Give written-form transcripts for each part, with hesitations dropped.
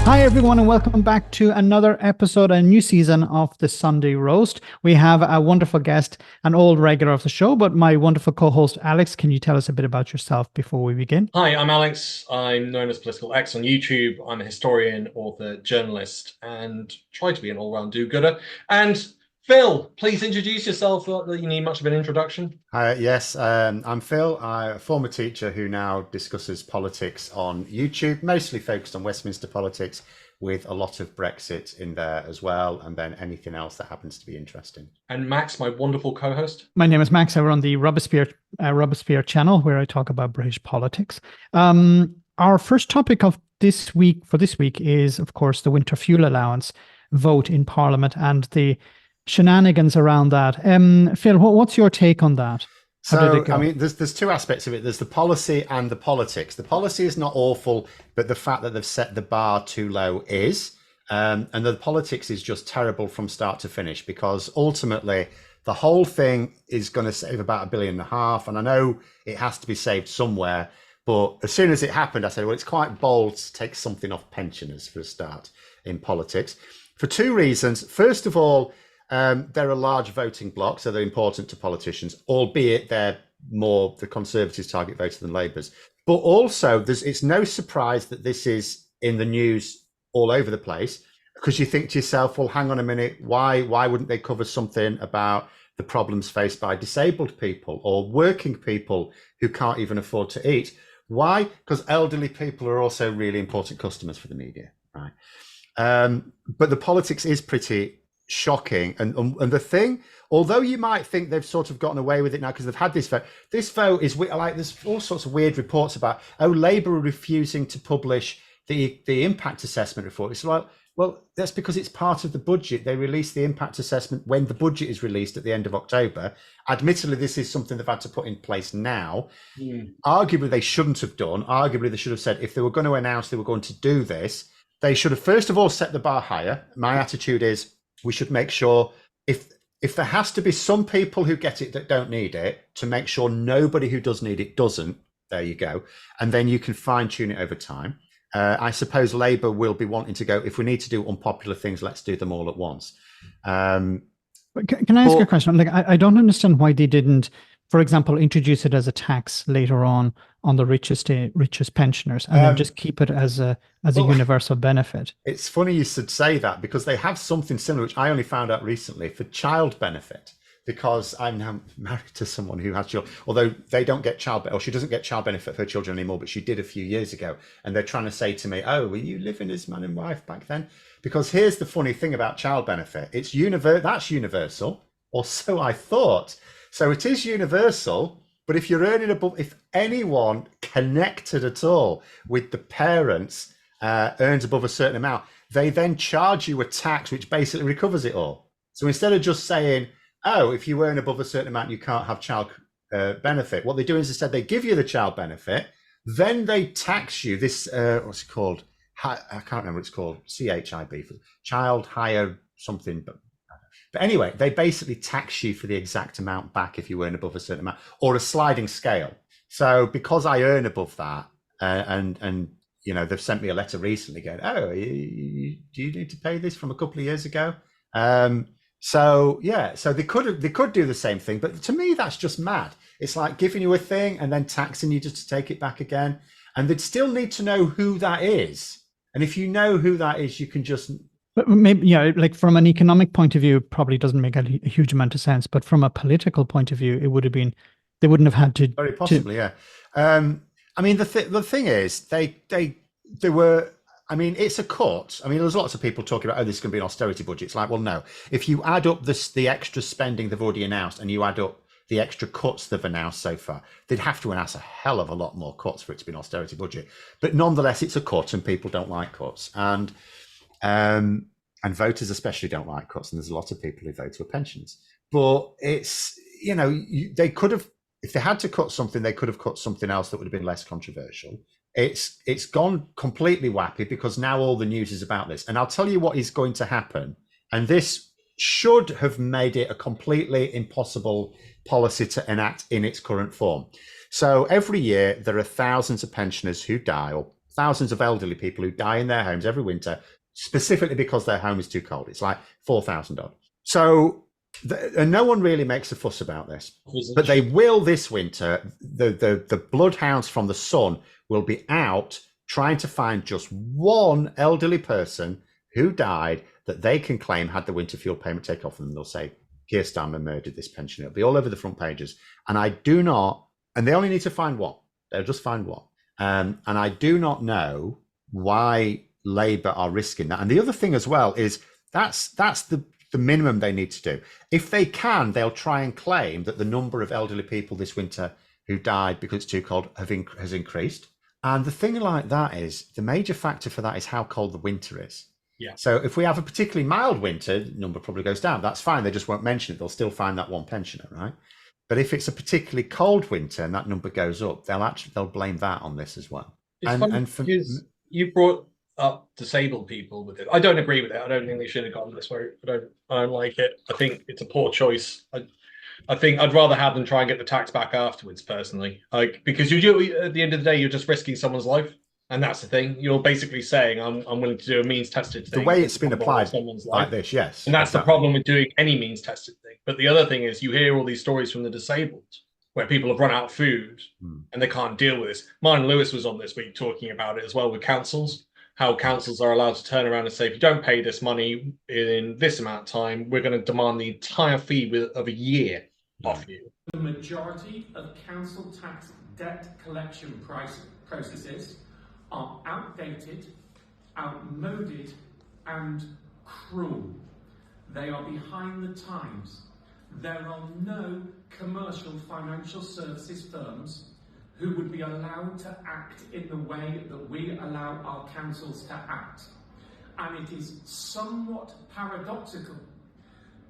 Hi, everyone, and welcome back to another episode, a new season of the Sunday Roast. We have a wonderful guest, an old regular of the show, but my wonderful co-host, Alex. Can you tell us a bit about yourself before we begin? Hi, I'm Alex. I'm known as Political X on YouTube. I'm a historian, author, journalist, and try to be an all-round do-gooder. And Phil, please introduce yourself. Not that you need much of an introduction. Hi, yes, I'm Phil. I'm a former teacher who now discusses politics on YouTube, mostly focused on Westminster politics, with a lot of Brexit in there as well, and then anything else that happens to be interesting. And Max, my wonderful co-host. My name is Max. I run the Robespierre channel, where I talk about British politics. Our first topic of this week is, of course, the winter fuel allowance vote in Parliament and the shenanigans around that. Phil, what's your take on that? I mean, there's two aspects of it. There's the policy and the politics. The policy is not awful, but the fact that they've set the bar too low is. And the politics is just terrible from start to finish, because ultimately the whole thing is going to save about £1.5 billion. And I know it has to be saved somewhere. But as soon as it happened, I said, well, it's quite bold to take something off pensioners for a start in politics for two reasons. First of all, they're a large voting bloc, so they're important to politicians, albeit they're more the Conservatives' target voter than Labour's. But also, it's no surprise that this is in the news all over the place, because you think to yourself, well, hang on a minute, why wouldn't they cover something about the problems faced by disabled people or working people who can't even afford to eat? Why? Because elderly people are also really important customers for the media, right? But the politics is pretty shocking, and the thing, although you might think they've sort of gotten away with it now because they've had this vote is like, there's all sorts of weird reports about, Labour are refusing to publish the impact assessment report. It's like, well, that's because it's part of the budget. They release the impact assessment when the budget is released at the end of October. Admittedly, this is something they've had to put in place now. Arguably they shouldn't have done. Arguably they should have said, if they were going to announce they were going to do this, they should have first of all set the bar higher. My attitude is, we should make sure, if there has to be some people who get it that don't need it, to make sure nobody who does need it doesn't. There you go. And then you can fine tune it over time. I suppose Labour will be wanting to go, if we need to do unpopular things, let's do them all at once. But can I ask you a question? Like, I don't understand why they didn't, for example, introduce it as a tax later on the richest pensioners, and then just keep it as a universal benefit. It's funny you should say that, because they have something similar, which I only found out recently, for child benefit. Because I'm now married to someone who has children, although they don't get she doesn't get child benefit for her children anymore, but she did a few years ago. And they're trying to say to me, oh, were you living as man and wife back then? Because here's the funny thing about child benefit. It's that's universal, or so I thought. So it is universal, but if you're earning if anyone connected at all with the parents earns above a certain amount, they then charge you a tax which basically recovers it all. So instead of just saying, oh, if you earn above a certain amount, you can't have child benefit, what they do is instead they give you the child benefit, then they tax you this, what's it called? I can't remember what it's called, CHIB, for child hire something, but anyway, they basically tax you for the exact amount back if you earn above a certain amount, or a sliding scale. So because I earn above that, and you know, they've sent me a letter recently going, oh, do you need to pay this from a couple of years ago? So they could do the same thing, but to me that's just mad. It's like giving you a thing and then taxing you just to take it back again, and they'd still need to know who that is. And if you know who that is, you can just. But maybe, yeah, like from an economic point of view, it probably doesn't make a huge amount of sense. But from a political point of view, it would have been, they wouldn't have had to. Very possibly, yeah. I mean, the thing is, they were. I mean, it's a cut. I mean, there's lots of people talking about, oh, this is going to be an austerity budget. It's like, well, no. If you add up the extra spending they've already announced, and you add up the extra cuts they've announced so far, they'd have to announce a hell of a lot more cuts for it to be an austerity budget. But nonetheless, it's a cut, and people don't like cuts, and voters especially don't like cuts. And there's a lot of people who vote for pensions. But it's, you know, they could have, if they had to cut something, they could have cut something else that would have been less controversial. It's gone completely wappy because now all the news is about this. And I'll tell you what is going to happen. And this should have made it a completely impossible policy to enact in its current form. So every year there are thousands of pensioners who die, or thousands of elderly people who die in their homes every winter, specifically because their home is too cold. It's like 4,000 odd. So and no one really makes a fuss about this, but they will this winter. The bloodhounds from the Sun will be out trying to find just one elderly person who died that they can claim had the winter fuel payment take off, and they'll say Keir Starmer murdered this pensioner. It'll be all over the front pages, and I do not. And they only need to find one. They'll just find one. And I do not know why Labour are risking that. And the other thing as well is that's the minimum they need to do. If they can, they'll try and claim that the number of elderly people this winter who died because it's too cold has increased. And the thing like that is, the major factor for that is how cold the winter is. Yeah. So if we have a particularly mild winter, the number probably goes down. That's fine. They just won't mention it. They'll still find that one pensioner, right? But if it's a particularly cold winter and that number goes up, they'll blame that on this as well. It's funny because you brought up disabled people with it. I don't agree with it. I don't think they should have gone this way. I don't like it. I think it's a poor choice. I think I'd rather have them try and get the tax back afterwards, personally. Because at the end of the day, you're just risking someone's life. And that's the thing. You're basically saying, I'm willing to do a means-tested thing. The way it's been applied like this, yes. And that's the problem with doing any means-tested thing. But the other thing is, you hear all these stories from the disabled, where people have run out of food and they can't deal with this. Martin Lewis was on this week talking about it as well with councils, how councils are allowed to turn around and say, if you don't pay this money in this amount of time, we're going to demand the entire fee of a year off you. The majority of council tax debt collection processes are outdated, outmoded, and cruel. They are behind the times. There are no commercial financial services firms who would be allowed to act in the way that we allow our councils to act. And it is somewhat paradoxical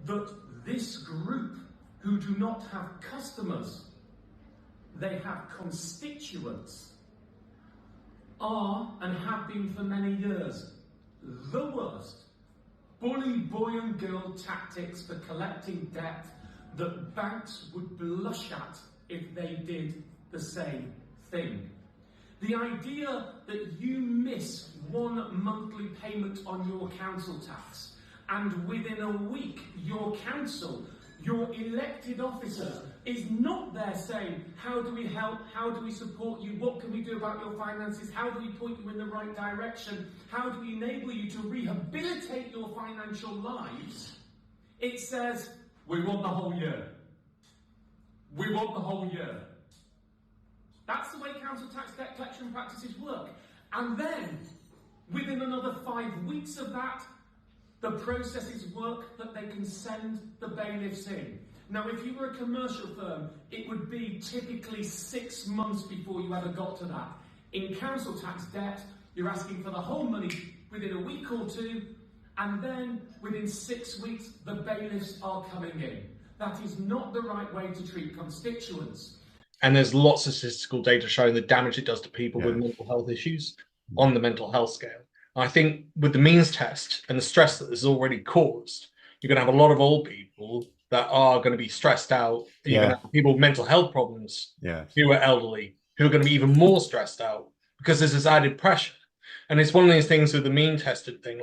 that this group, who do not have customers, they have constituents, are and have been for many years the worst bully boy and girl tactics for collecting debt that banks would blush at if they did the same thing. The idea that you miss one monthly payment on your council tax and within a week your council, your elected officers, is not there saying, how do we help, how do we support you, what can we do about your finances, how do we point you in the right direction, how do we enable you to rehabilitate your financial lives. It says, we want the whole year. We want the whole year. That's the way council tax debt collection practices work. And then, within another 5 weeks of that, the processes work that they can send the bailiffs in. Now, if you were a commercial firm, it would be typically 6 months before you ever got to that. In council tax debt, you're asking for the whole money within a week or two, and then within 6 weeks, the bailiffs are coming in. That is not the right way to treat constituents. And there's lots of statistical data showing the damage it does to people with mental health issues on the mental health scale. I think with the means test and the stress that this has already caused, you're going to have a lot of old people that are going to be stressed out. You're going to have people with mental health problems who are elderly, who are going to be even more stressed out because there's this added pressure. And it's one of these things with the mean tested thing,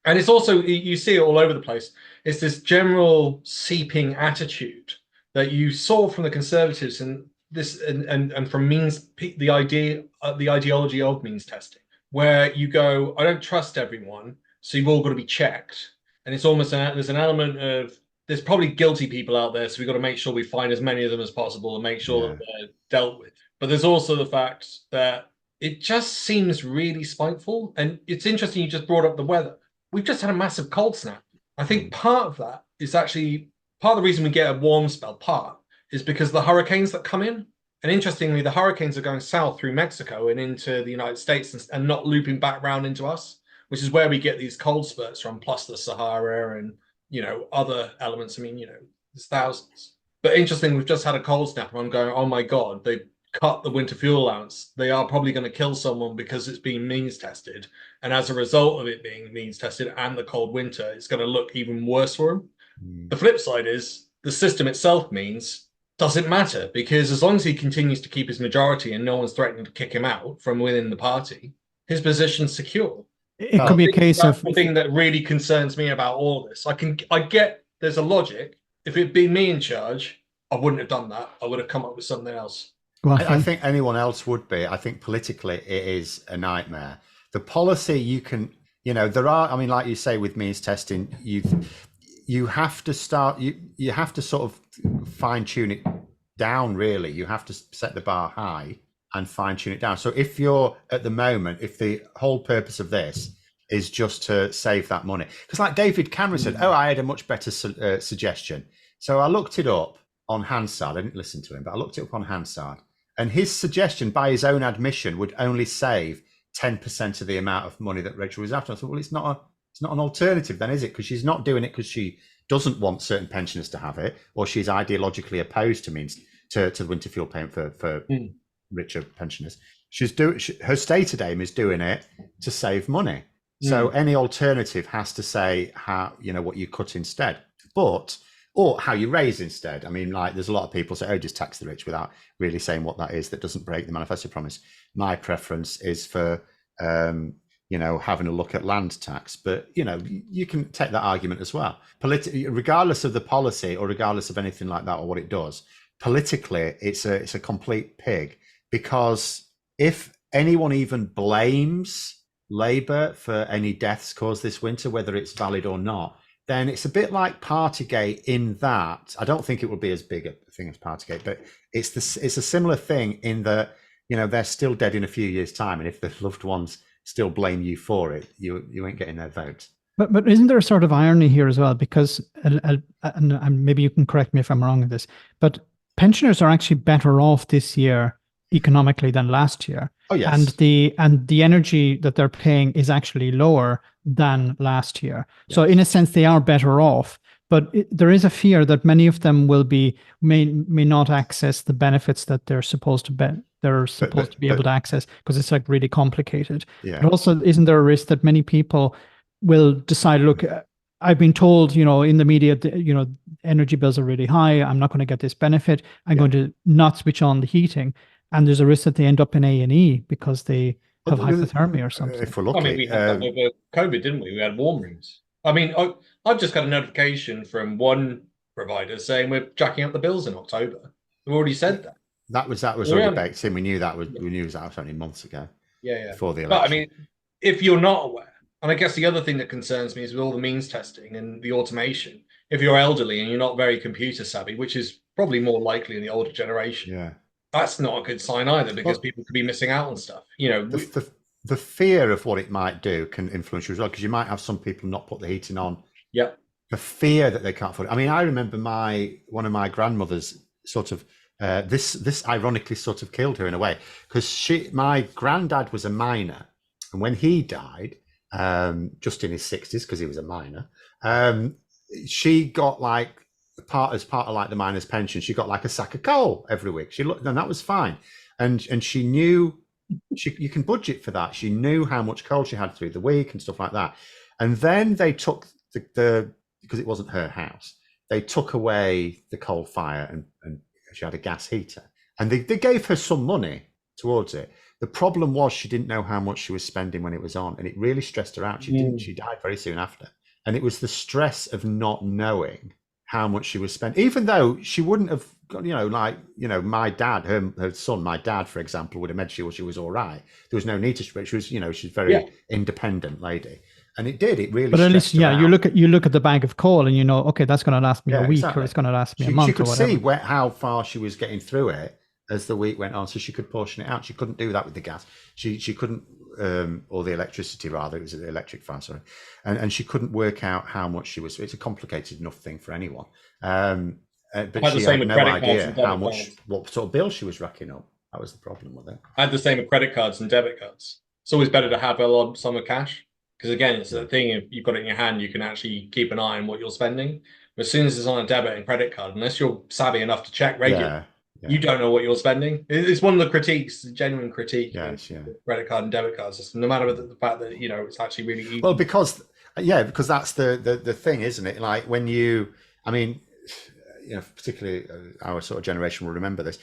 and it's also, you see it all over the place. It's this general seeping attitude that you saw from the Conservatives and this, and from the ideology of means testing, where you go, I don't trust everyone, so you've all got to be checked. And it's almost there's an element of, there's probably guilty people out there, so we've got to make sure we find as many of them as possible and make sure that they're dealt with. But there's also the fact that it just seems really spiteful. And it's interesting you just brought up the weather. We've just had a massive cold snap. I think part of that is actually, part of the reason we get a warm spell, is because of the hurricanes that come in. And interestingly, the hurricanes are going south through Mexico and into the United States and not looping back round into us, which is where we get these cold spurts from, plus the Sahara and, other elements. I mean, there's thousands. But interesting, we've just had a cold snap and I'm going, oh my God, they cut the winter fuel allowance. They are probably going to kill someone because it's being means tested. And as a result of it being means tested and the cold winter, it's going to look even worse for them. The flip side is the system itself means doesn't matter, because as long as he continues to keep his majority and no one's threatening to kick him out from within the party, his position's secure. It could be a case That's of the thing that really concerns me about all this. I get there's a logic. If it'd been me in charge, I wouldn't have done that. I would have come up with something else. I think anyone else would be. I think politically it is a nightmare. The policy you can, there are, I mean, like you say with means testing, you have to start, you have to sort of fine tune it down, really. You have to set the bar high and fine tune it down. So if you're at the moment, if the whole purpose of this is just to save that money, because like David Cameron said, I had a much better suggestion. So I looked it up on Hansard. I didn't listen to him, but I looked it up on Hansard. And his suggestion, by his own admission, would only save 10% of the amount of money that Rachel was after. I thought, well, it's not an alternative then, is it? Because she's not doing it because she doesn't want certain pensioners to have it, or she's ideologically opposed to the winter fuel payment for richer pensioners. Her stated aim is doing it to save money. So any alternative has to say how, what you cut instead, or how you raise instead. I mean, like there's a lot of people say, just tax the rich, without really saying what that is. That doesn't break the manifesto promise. My preference is for, having a look at land tax. But, you can take that argument as well. Regardless of the policy or regardless of anything like that or what it does, politically, it's a complete pig. Because if anyone even blames Labour for any deaths caused this winter, whether it's valid or not, then it's a bit like Partygate in that I don't think it will be as big a thing as Partygate, but it's a similar thing in that, they're still dead in a few years' time. And if the loved ones still blame you for it, you ain't getting their vote. But isn't there a sort of irony here as well? Because, and maybe you can correct me if I'm wrong in this, but pensioners are actually better off this year economically than last year. Oh, yes. And the energy that they're paying is actually lower than last year. Yes. So in a sense, they are better off. But there is a fear that many of them may not access the benefits that they're supposed to be able to access, because it's like really complicated. Yeah. But also, isn't there a risk that many people will decide, look, I've been told, in the media, energy bills are really high. I'm not going to get this benefit. I'm going to not switch on the heating. And there's a risk that they end up in A&E because they have hypothermia or something. If we're lucky. I mean, we had that over COVID, didn't we? We had warm rooms. I mean, I've just got a notification from one provider saying we're jacking up the bills in October. We've already said that. That was already baked in. We knew that was only months ago. Yeah. Before the election. But I mean, if you're not aware, and I guess the other thing that concerns me is with all the means testing and the automation. If you're elderly and you're not very computer savvy, which is probably more likely in the older generation, that's not a good sign either, because people could be missing out on stuff. The fear of what it might do can influence you as well, because you might have some people not put the heating on. Yeah. The fear that they can't afford it. I mean, I remember one of my grandmothers sort of this ironically sort of killed her in a way, because my granddad was a miner, and when he died, just in his 60s, because he was a miner, she got like as part of like the miner's pension, she got like a sack of coal every week. She looked, and that was fine, and she knew you can budget for that. She knew how much coal she had through the week and stuff like that. And then they took the because it wasn't her house, they took away the coal fire and she had a gas heater, and they gave her some money towards it. The problem was she didn't know how much she was spending when it was on, and it really stressed her out. She died very soon after, and it was the stress of not knowing how much she was spending, even though she wouldn't have, my dad, her son, my dad, for example, would have made sure she was all right. There was no need to, she was, she's very independent lady. And it really. But at least, you look at the bag of coal and okay, that's going to last me a week, or it's going to last me a month. She could or whatever. see how far she was getting through it as the week went on, so she could portion it out. She couldn't do that with the gas. She couldn't, or the electricity rather. It was the electric fire, sorry, and she couldn't work out how much she was. It's a complicated enough thing for anyone. But she had no idea what sort of bill she was racking up. That was the problem with it. I had the same with credit cards and debit cards. It's always better to have a lump sum of cash, because again, it's the thing, if you've got it in your hand, you can actually keep an eye on what you're spending. But as soon as it's on a debit and credit card, unless you're savvy enough to check regularly, you don't know what you're spending. It's one of the critiques, the genuine critique of the credit card and debit card system, no matter the fact that, it's actually really easy. Well, because Yeah, because that's the thing, isn't it? Like when you, I mean, particularly our sort of generation will remember this.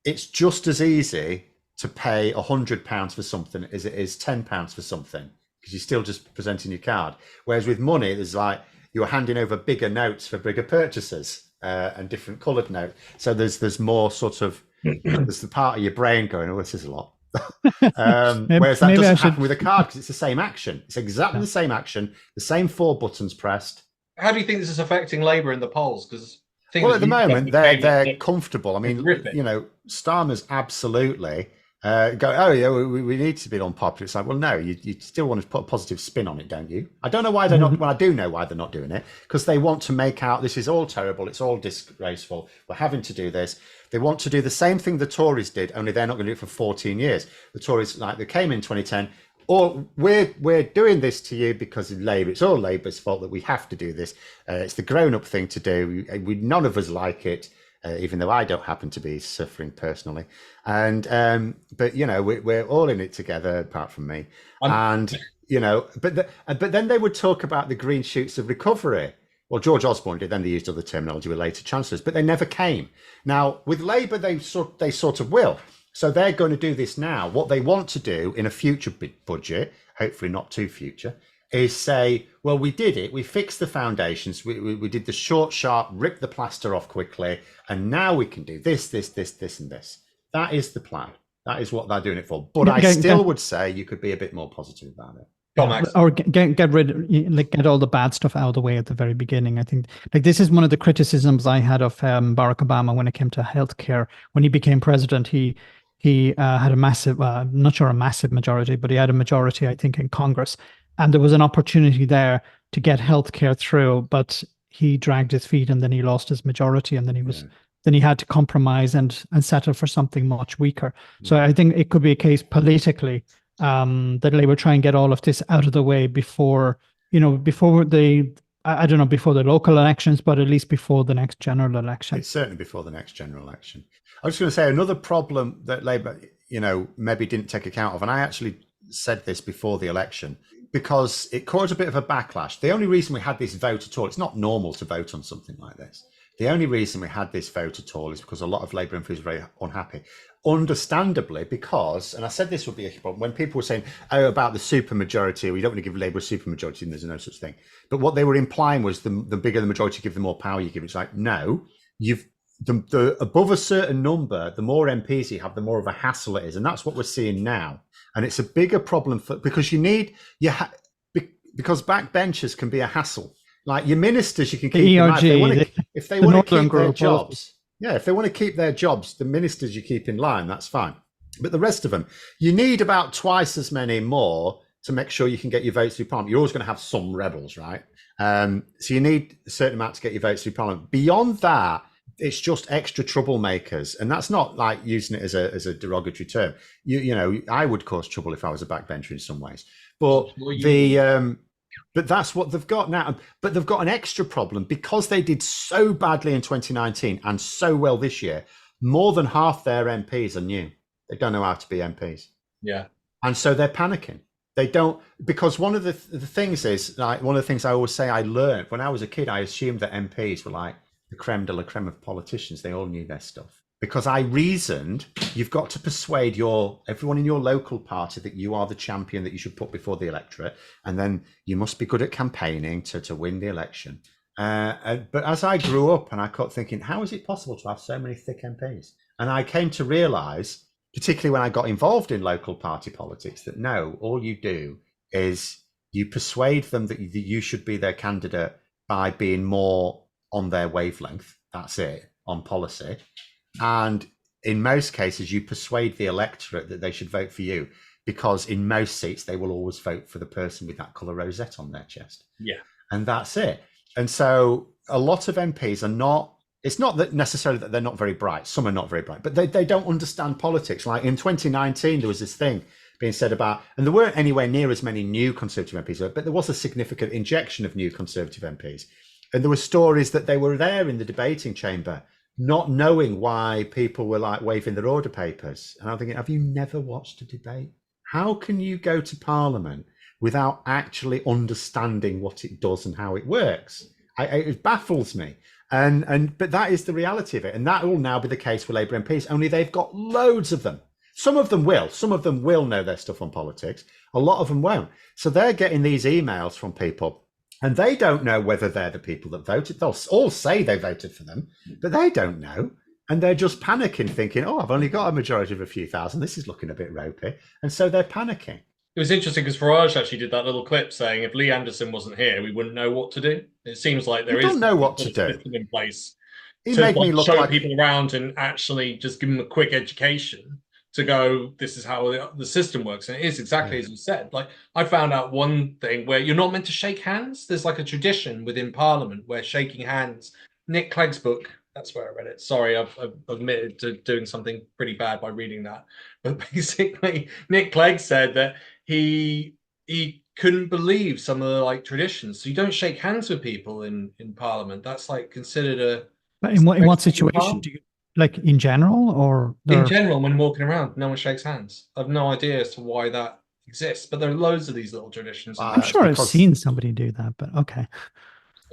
It's just as easy to pay £100 for something as it is £10 for something, because you're still just presenting your card. Whereas with money, there's like you're handing over bigger notes for bigger purchases and different coloured notes. So there's more sort of there's the part of your brain going, oh, this is a lot. Whereas that doesn't happen with a card because it's the same action. It's exactly the same action, the same 4 buttons pressed. How do you think this is affecting Labour in the polls? Because at the moment they're comfortable. I mean, Starmer's absolutely go, oh yeah, we need to be unpopular. It's like, well, no, you still want to put a positive spin on it, don't you? I don't know why they're not. Well, I do know why they're not doing it, because they want to make out this is all terrible. It's all disgraceful. We're having to do this. They want to do the same thing the Tories did, only they're not going to do it for 14 years. The Tories, like they came in 2010. Or we're doing this to you because of Labour. It's all Labour's fault that we have to do this. It's the grown-up thing to do. We none of us like it, even though I don't happen to be suffering personally. And but we're all in it together, apart from me. But then they would talk about the green shoots of recovery. Well, George Osborne did. Then they used other terminology with later chancellors, but they never came. Now with Labour, they sort of will. So they're going to do this now. What they want to do in a future budget, hopefully not too future, is say, well, we did it. We fixed the foundations. We did the short, sharp, rip the plaster off quickly. And now we can do this, and this. That is the plan. That is what they're doing it for. But I still would say you could be a bit more positive about it. Or get all the bad stuff out of the way at the very beginning. I think this is one of the criticisms I had of Barack Obama when it came to healthcare. When he became president, he had a massive, not sure a massive majority, but he had a majority, I think, in Congress. And there was an opportunity there to get healthcare through, but he dragged his feet and then he lost his majority. And then he had to compromise and settle for something much weaker. So I think it could be a case politically that Labour try and get all of this out of the way before the local elections, but at least before the next general election. It's certainly before the next general election. I was going to say another problem that Labour, maybe didn't take account of, and I actually said this before the election, because it caused a bit of a backlash. The only reason we had this vote at all, it's not normal to vote on something like this. The only reason we had this vote at all is because a lot of Labour MPs were very unhappy. Understandably, because, and I said this would be a problem, when people were saying, about the supermajority, we don't want to give Labour a supermajority, and there's no such thing. But what they were implying was the bigger the majority you give, the more power you give. It's like, no, the above a certain number, the more MPs you have, the more of a hassle it is. And that's what we're seeing now. And it's a bigger problem because because backbenchers can be a hassle. Like your ministers, you can keep them out. If they want to keep their jobs. Yeah, if they want to keep their jobs, the ministers you keep in line, that's fine. But the rest of them, you need about twice as many more to make sure you can get your votes through Parliament. You're always going to have some rebels, right? So you need a certain amount to get your votes through Parliament. Beyond that, it's just extra troublemakers. And that's not like using it as a derogatory term. I would cause trouble if I was a backbencher in some ways. But but that's what they've got now. But they've got an extra problem because they did so badly in 2019 and so well this year. More than half their MPs are new. They don't know how to be MPs. Yeah. And so they're panicking. They don't, because one of the things is, like, one of the things I always say I learned when I was a kid, I assumed that MPs were like the creme de la creme of politicians. They all knew their stuff. Because I reasoned, you've got to persuade everyone in your local party that you are the champion that you should put before the electorate. And then you must be good at campaigning to win the election. But as I grew up and I kept thinking, how is it possible to have so many thick MPs? And I came to realise, particularly when I got involved in local party politics, that no, all you do is you persuade them that you should be their candidate by being more on their wavelength. That's it, on policy. And in most cases, you persuade the electorate that they should vote for you, because in most seats, they will always vote for the person with that colour rosette on their chest. Yeah. And that's it. And so a lot of MPs are not, it's not that necessarily that they're not very bright. Some are not very bright, but they don't understand politics. Like in 2019, there was this thing being said about, and there weren't anywhere near as many new Conservative MPs, but there was a significant injection of new Conservative MPs. And there were stories that they were there in the debating chamber, not knowing why people were like waving their order papers. And I'm thinking, have you never watched a debate? How can you go to Parliament without actually understanding what it does and how it works. It baffles me. But that is the reality of it. And that will now be the case with Labour MPs, only they've got loads of them. Some of them will know their stuff on politics. A lot of them won't. So they're getting these emails from people and they don't know whether they're the people that voted. They'll all say they voted for them, but they don't know. And they're just panicking, thinking, oh, I've only got a majority of a few thousand. This is looking a bit ropey. And so they're panicking. It was interesting because Farage actually did that little clip saying if Lee Anderson wasn't here, we wouldn't know what to do. It seems like there is know what to do in place He to made me look show like people around and actually just give them a quick education to go, this is how the system works. And it is exactly as you said. Like, I found out one thing where you're not meant to shake hands. There's like a tradition within Parliament where shaking hands, Nick Clegg's book, that's where I read it. Sorry, I've admitted to doing something pretty bad by reading that. But basically, Nick Clegg said that he couldn't believe some of the like traditions. So you don't shake hands with people in Parliament. That's like considered a. But in what situation do you, like in general, or in general when walking around, no one shakes hands? I have no idea as to why that exists, but there are loads of these little traditions. I'm sure I've seen somebody do that, but okay.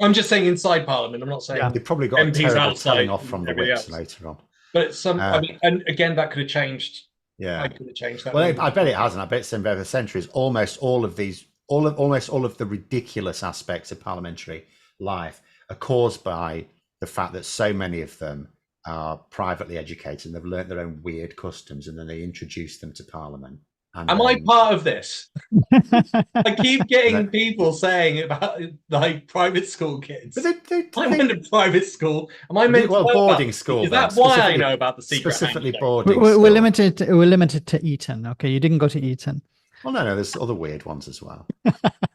I'm just saying inside Parliament. I'm not saying they've probably got MPs a terrible outside telling off from the whips later on. But some, I mean, and again, that could have changed. Yeah, I could have changed that. Well, I bet it hasn't. I bet it's been over centuries. Almost all of these, almost all of the ridiculous aspects of parliamentary life are caused by the fact that so many of them are privately educated and they've learnt their own weird customs, and then they introduce them to Parliament. Am I part of this? I keep getting people saying about like private school kids. But I went to private school. Am I meant to boarding school? Is that why I know about the secret? Specifically boarding. We're limited. We're limited to Eton. Okay, you didn't go to Eton. Well, no, there's other weird ones as well.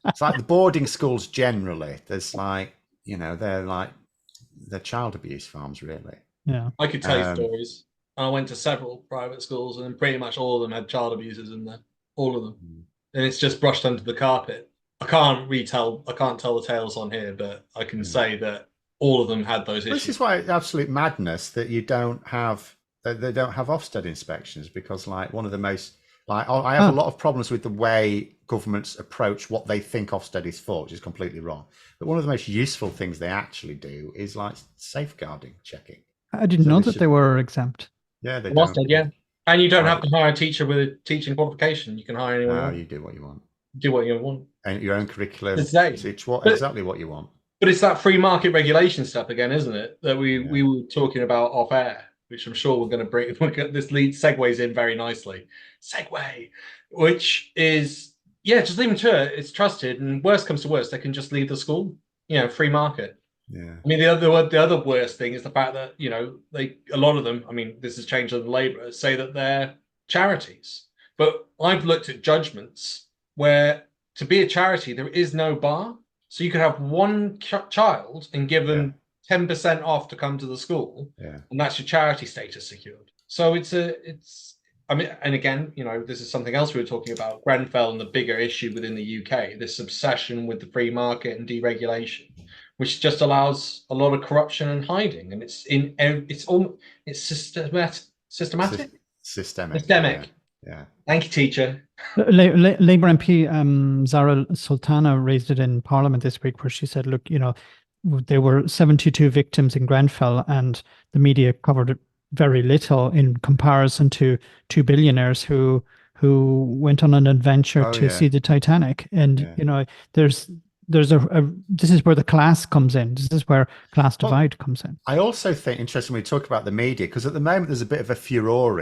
It's like the boarding schools generally. There's like, you know, they're child abuse farms, really. Yeah, I could tell you stories. I went to several private schools, and pretty much all of them had child abusers in there. All of them, and it's just brushed under the carpet. I can't tell the tales on here, but I can say that all of them had those issues. This is why it's absolute madness that they don't have Ofsted inspections, because like one of the most I have a lot of problems with the way governments approach what they think Ofsted is for, which is completely wrong. But one of the most useful things they actually do is like safeguarding checking. I didn't know that they were exempt. Yeah, they Ofsted, yeah. And you don't have to hire a teacher with a teaching qualification. You can hire anyone. No, you do what you want. Do what you want. And your own curriculum. It's exactly what you want. But it's that free market regulation stuff again, isn't it? That we were talking about off air, which I'm sure we're going to bring. This lead segues in very nicely. Segue, which is just leave them to it. It's trusted, and worst comes to worst, they can just leave the school. You know, free market. Yeah. I mean, the other worst thing is the fact that, you know, a lot of them, I mean, this has changed under Labour, say that they're charities. But I've looked at judgments where to be a charity, there is no bar. So you could have one child and give them 10% off to come to the school. Yeah. And that's your charity status secured. So I mean, and again, you know, this is something else we were talking about, Grenfell and the bigger issue within the UK, this obsession with the free market and deregulation, which just allows a lot of corruption and hiding, and it's systematic. Systemic. Yeah. Thank you, teacher. Labour MP Zara Sultana raised it in Parliament this week, where she said, "Look, you know, there were 72 victims in Grenfell, and the media covered it very little in comparison to two billionaires who went on an adventure to see the Titanic." And you know, there's this is where the class comes in. This is where class divide comes in. I also think, interesting, we talk about the media, because at the moment there's a bit of a furore.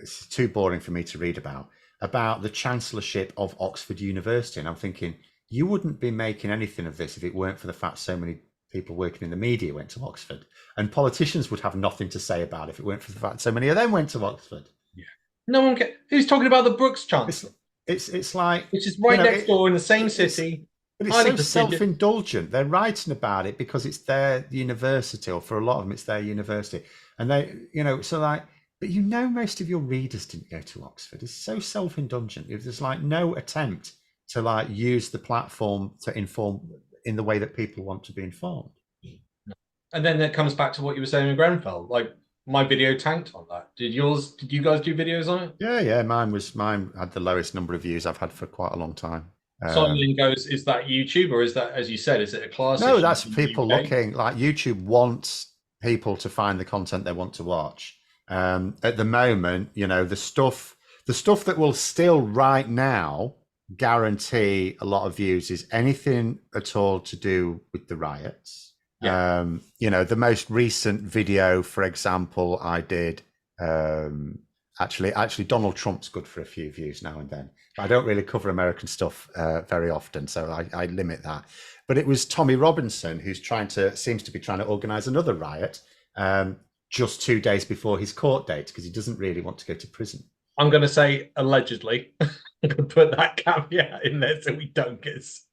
It's too boring for me to read about the chancellorship of Oxford University, and I'm thinking, you wouldn't be making anything of this if it weren't for the fact so many people working in the media went to Oxford, and politicians would have nothing to say about it if it weren't for the fact so many of them went to Oxford. Yeah, no one who's talking about the Brooks Chancellor. It's like, which is right next door in the same city. But it's so self-indulgent. They're writing about it because it's their university, or for a lot of them, it's their university, and they, you know, so like. But you know, most of your readers didn't go to Oxford. It's so self-indulgent. There's like no attempt to like use the platform to inform in the way that people want to be informed. And then that comes back to what you were saying in Grenfell. Like, my video tanked on that. Did you guys do videos on it? Yeah. Mine had the lowest number of views I've had for quite a long time. Simon goes, is that YouTube, or is that, as you said, is it a class No, issue that's in the people UK? looking. Like YouTube wants people to find the content they want to watch. At the moment, the stuff that will still right now guarantee a lot of views is anything at all to do with the riots. Yeah. The most recent video, for example, I did. Actually, Donald Trump's good for a few views now and then. I don't really cover American stuff very often, so I limit that. But it was Tommy Robinson who's seems to be trying to organise another riot just 2 days before his court date because he doesn't really want to go to prison. I'm going to say allegedly. I'm going to put that caveat in there so we don't get sued.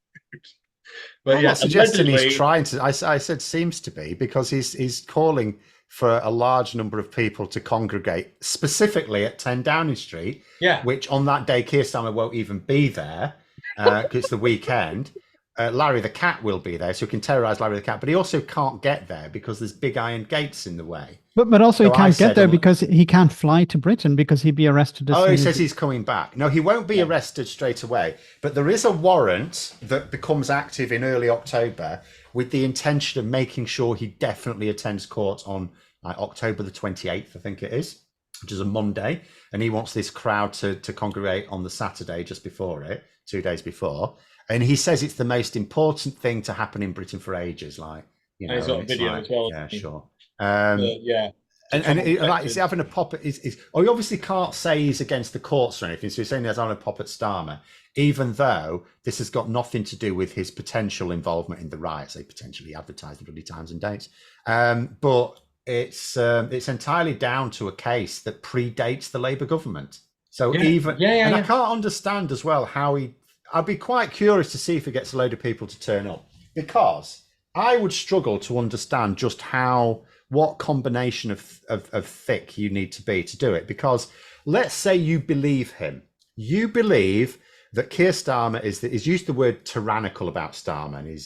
But I'm yeah, not suggesting allegedly, he's trying to. I said seems to be because he's calling for a large number of people to congregate specifically at 10 Downing Street, yeah, which on that day Keir Starmer won't even be there because it's the weekend. Larry the cat will be there, so he can terrorise Larry the cat, but he also can't get there because there's big iron gates in the way. But also So he I can't get said, there because he can't fly to Britain because he'd be arrested. As Oh, soon he as says he's coming back. No, he won't be arrested straight away, but there is a warrant that becomes active in early October with the intention of making sure he definitely attends court on October the 28th, I think it is, which is a Monday. And he wants this crowd to congregate on the Saturday just before it, 2 days before. And he says it's the most important thing to happen in Britain for ages. and he's got a video as well. Yeah, sure. Yeah. He's having a pop at he obviously can't say he's against the courts or anything, so he's saying he's having a pop at Starmer, even though this has got nothing to do with his potential involvement in the riots. They potentially advertised the bloody times and dates, but it's entirely down to a case that predates the Labour government. So I can't understand as well how I'd be quite curious to see if he gets a load of people to turn up, because I would struggle to understand just what combination of thick you need to be to do it. Because let's say you believe him. You believe that Keir Starmer is used the word tyrannical about Starmer. And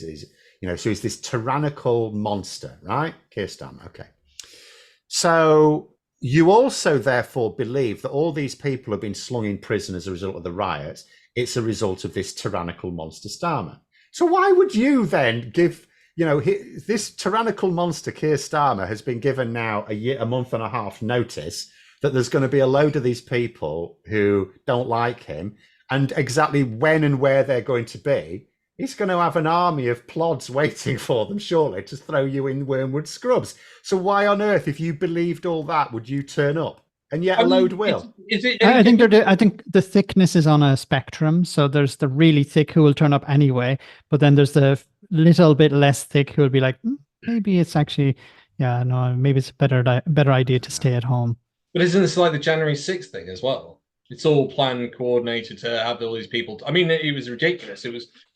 so he's this tyrannical monster, right? Keir Starmer. Okay. So you also therefore believe that all these people have been slung in prison as a result of the riots. It's a result of this tyrannical monster Starmer. So why would you then give, this tyrannical monster Keir Starmer has been given now a month and a half notice that there's going to be a load of these people who don't like him, and exactly when and where they're going to be, he's going to have an army of plods waiting for them, surely, to throw you in Wormwood Scrubs. So why on earth, if you believed all that, would you turn up? And yet a load will. I think the thickness is on a spectrum. So there's the really thick who will turn up anyway, but then there's the little bit less thick who will be like, maybe it's actually, maybe it's a better idea to stay at home. But isn't this like the January 6th thing as well? It's all planned, coordinated to have all these people. I mean, it was ridiculous.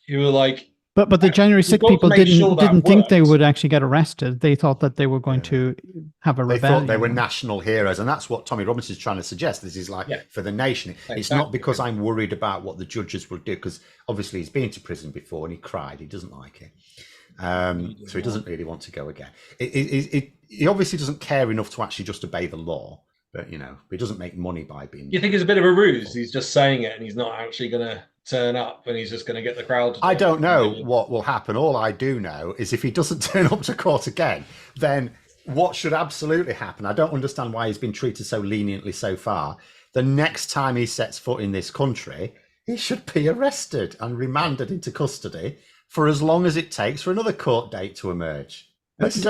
You were like, but the January 6th people didn't think they would actually get arrested. They thought that they were going to have a rebellion. They thought they were national heroes, and that's what Tommy Robinson is trying to suggest. This is for the nation. Exactly. It's not because I'm worried about what the judges will do, because obviously he's been to prison before and he cried. He doesn't like it, so he doesn't really want to go again. He obviously doesn't care enough to actually just obey the law, but he doesn't make money by being. You think it's a bit of a ruse? He's just saying it, and he's not actually going to turn up, and he's just going to get the crowd to I don't know what will happen. All I do know is if he doesn't turn up to court again, then what should absolutely happen? I don't understand why he's been treated so leniently so far. The next time he sets foot in this country, he should be arrested and remanded into custody for as long as it takes for another court date to emerge. Is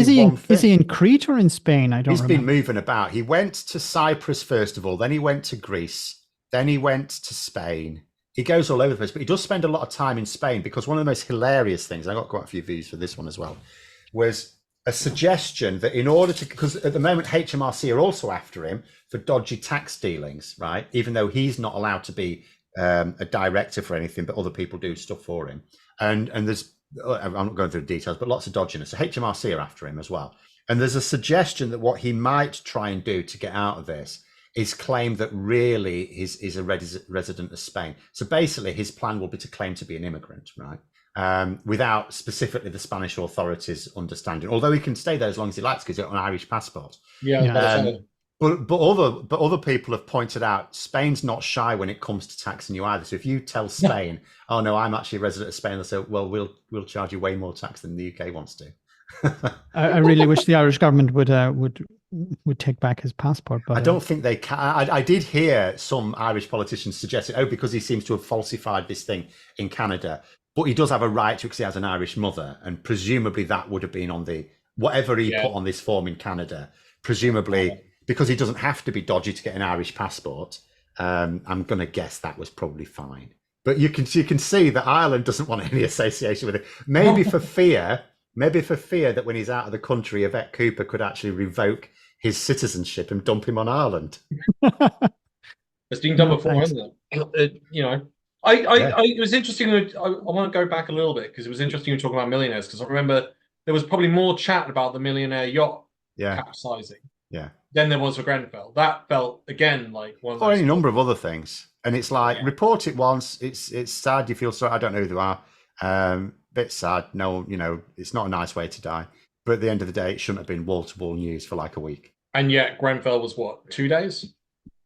he in Crete or in Spain? I don't remember. He's been moving about. He went to Cyprus first of all, then he went to Greece, then he went to Spain. He goes all over the place, but he does spend a lot of time in Spain, because one of the most hilarious things, I got quite a few views for this one as well, was a suggestion that in order to, because at the moment HMRC are also after him for dodgy tax dealings, right? Even though he's not allowed to be a director for anything, but other people do stuff for him. And there's, I'm not going through the details, but lots of dodginess. So HMRC are after him as well. And there's a suggestion that what he might try and do to get out of this is claim that really he's a resident of Spain. So basically his plan will be to claim to be an immigrant, right? without specifically the Spanish authorities understanding. Although he can stay there as long as he likes because he's got an Irish passport. Yeah. But other people have pointed out Spain's not shy when it comes to taxing you either. So if you tell Spain, "Oh no, I'm actually a resident of Spain," they'll say, "Well, we'll charge you way more tax than the UK wants to." I really wish the Irish government would take back his passport, but I don't think they can. I did hear some Irish politicians suggesting, because he seems to have falsified this thing in Canada, but he does have a right to because he has an Irish mother, and presumably that would have been on the whatever he put on this form in Canada. Presumably, because he doesn't have to be dodgy to get an Irish passport, I'm going to guess that was probably fine. But you can see that Ireland doesn't want any association with it. Maybe for fear that when he's out of the country, Yvette Cooper could actually revoke his citizenship and dump him on Ireland. It's been done before, hasn't it? It was interesting. I want to go back a little bit because it was interesting you talking about millionaires, because I remember there was probably more chat about the millionaire yacht capsizing than there was for Grenfell. That felt, again, like one of those... Or any number of other things. And it's like, report it once. It's sad. You feel sorry. I don't know who they are. Bit sad. No, it's not a nice way to die. But at the end of the day, it shouldn't have been wall-to-wall news for like a week. And yet Grenfell was what, 2 days?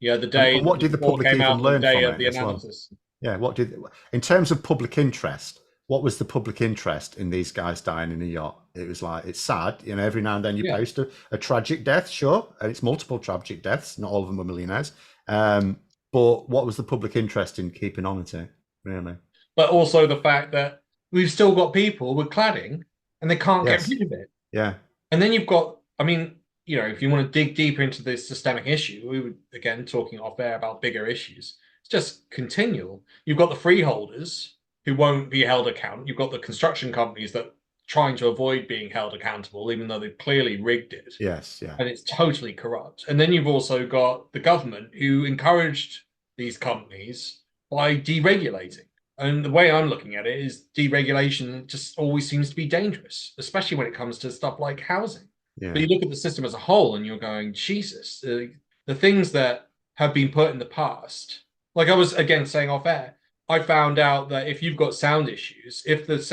Yeah, the day. And what did the public even learn from it? The analysis. Well? Yeah, in terms of public interest, what was the public interest in these guys dying in a yacht? It was like, it's sad, every now and then you post a tragic death, sure, and it's multiple tragic deaths, not all of them were millionaires. But what was the public interest in keeping on to it, really? But also the fact that we've still got people with cladding and they can't get rid of it. Yeah. And then you've got, if you want to dig deeper into this systemic issue, we were, again, talking off air about bigger issues. It's just continual. You've got the freeholders who won't be held accountable. You've got the construction companies that trying to avoid being held accountable, even though they've clearly rigged it. Yes, yeah. And it's totally corrupt. And then you've also got the government who encouraged these companies by deregulating. And the way I'm looking at it is deregulation just always seems to be dangerous, especially when it comes to stuff like housing. Yeah. But you look at the system as a whole and you're going, Jesus, the things that have been put in the past, like I was, again, saying off air, I found out that if you've got sound issues, if it's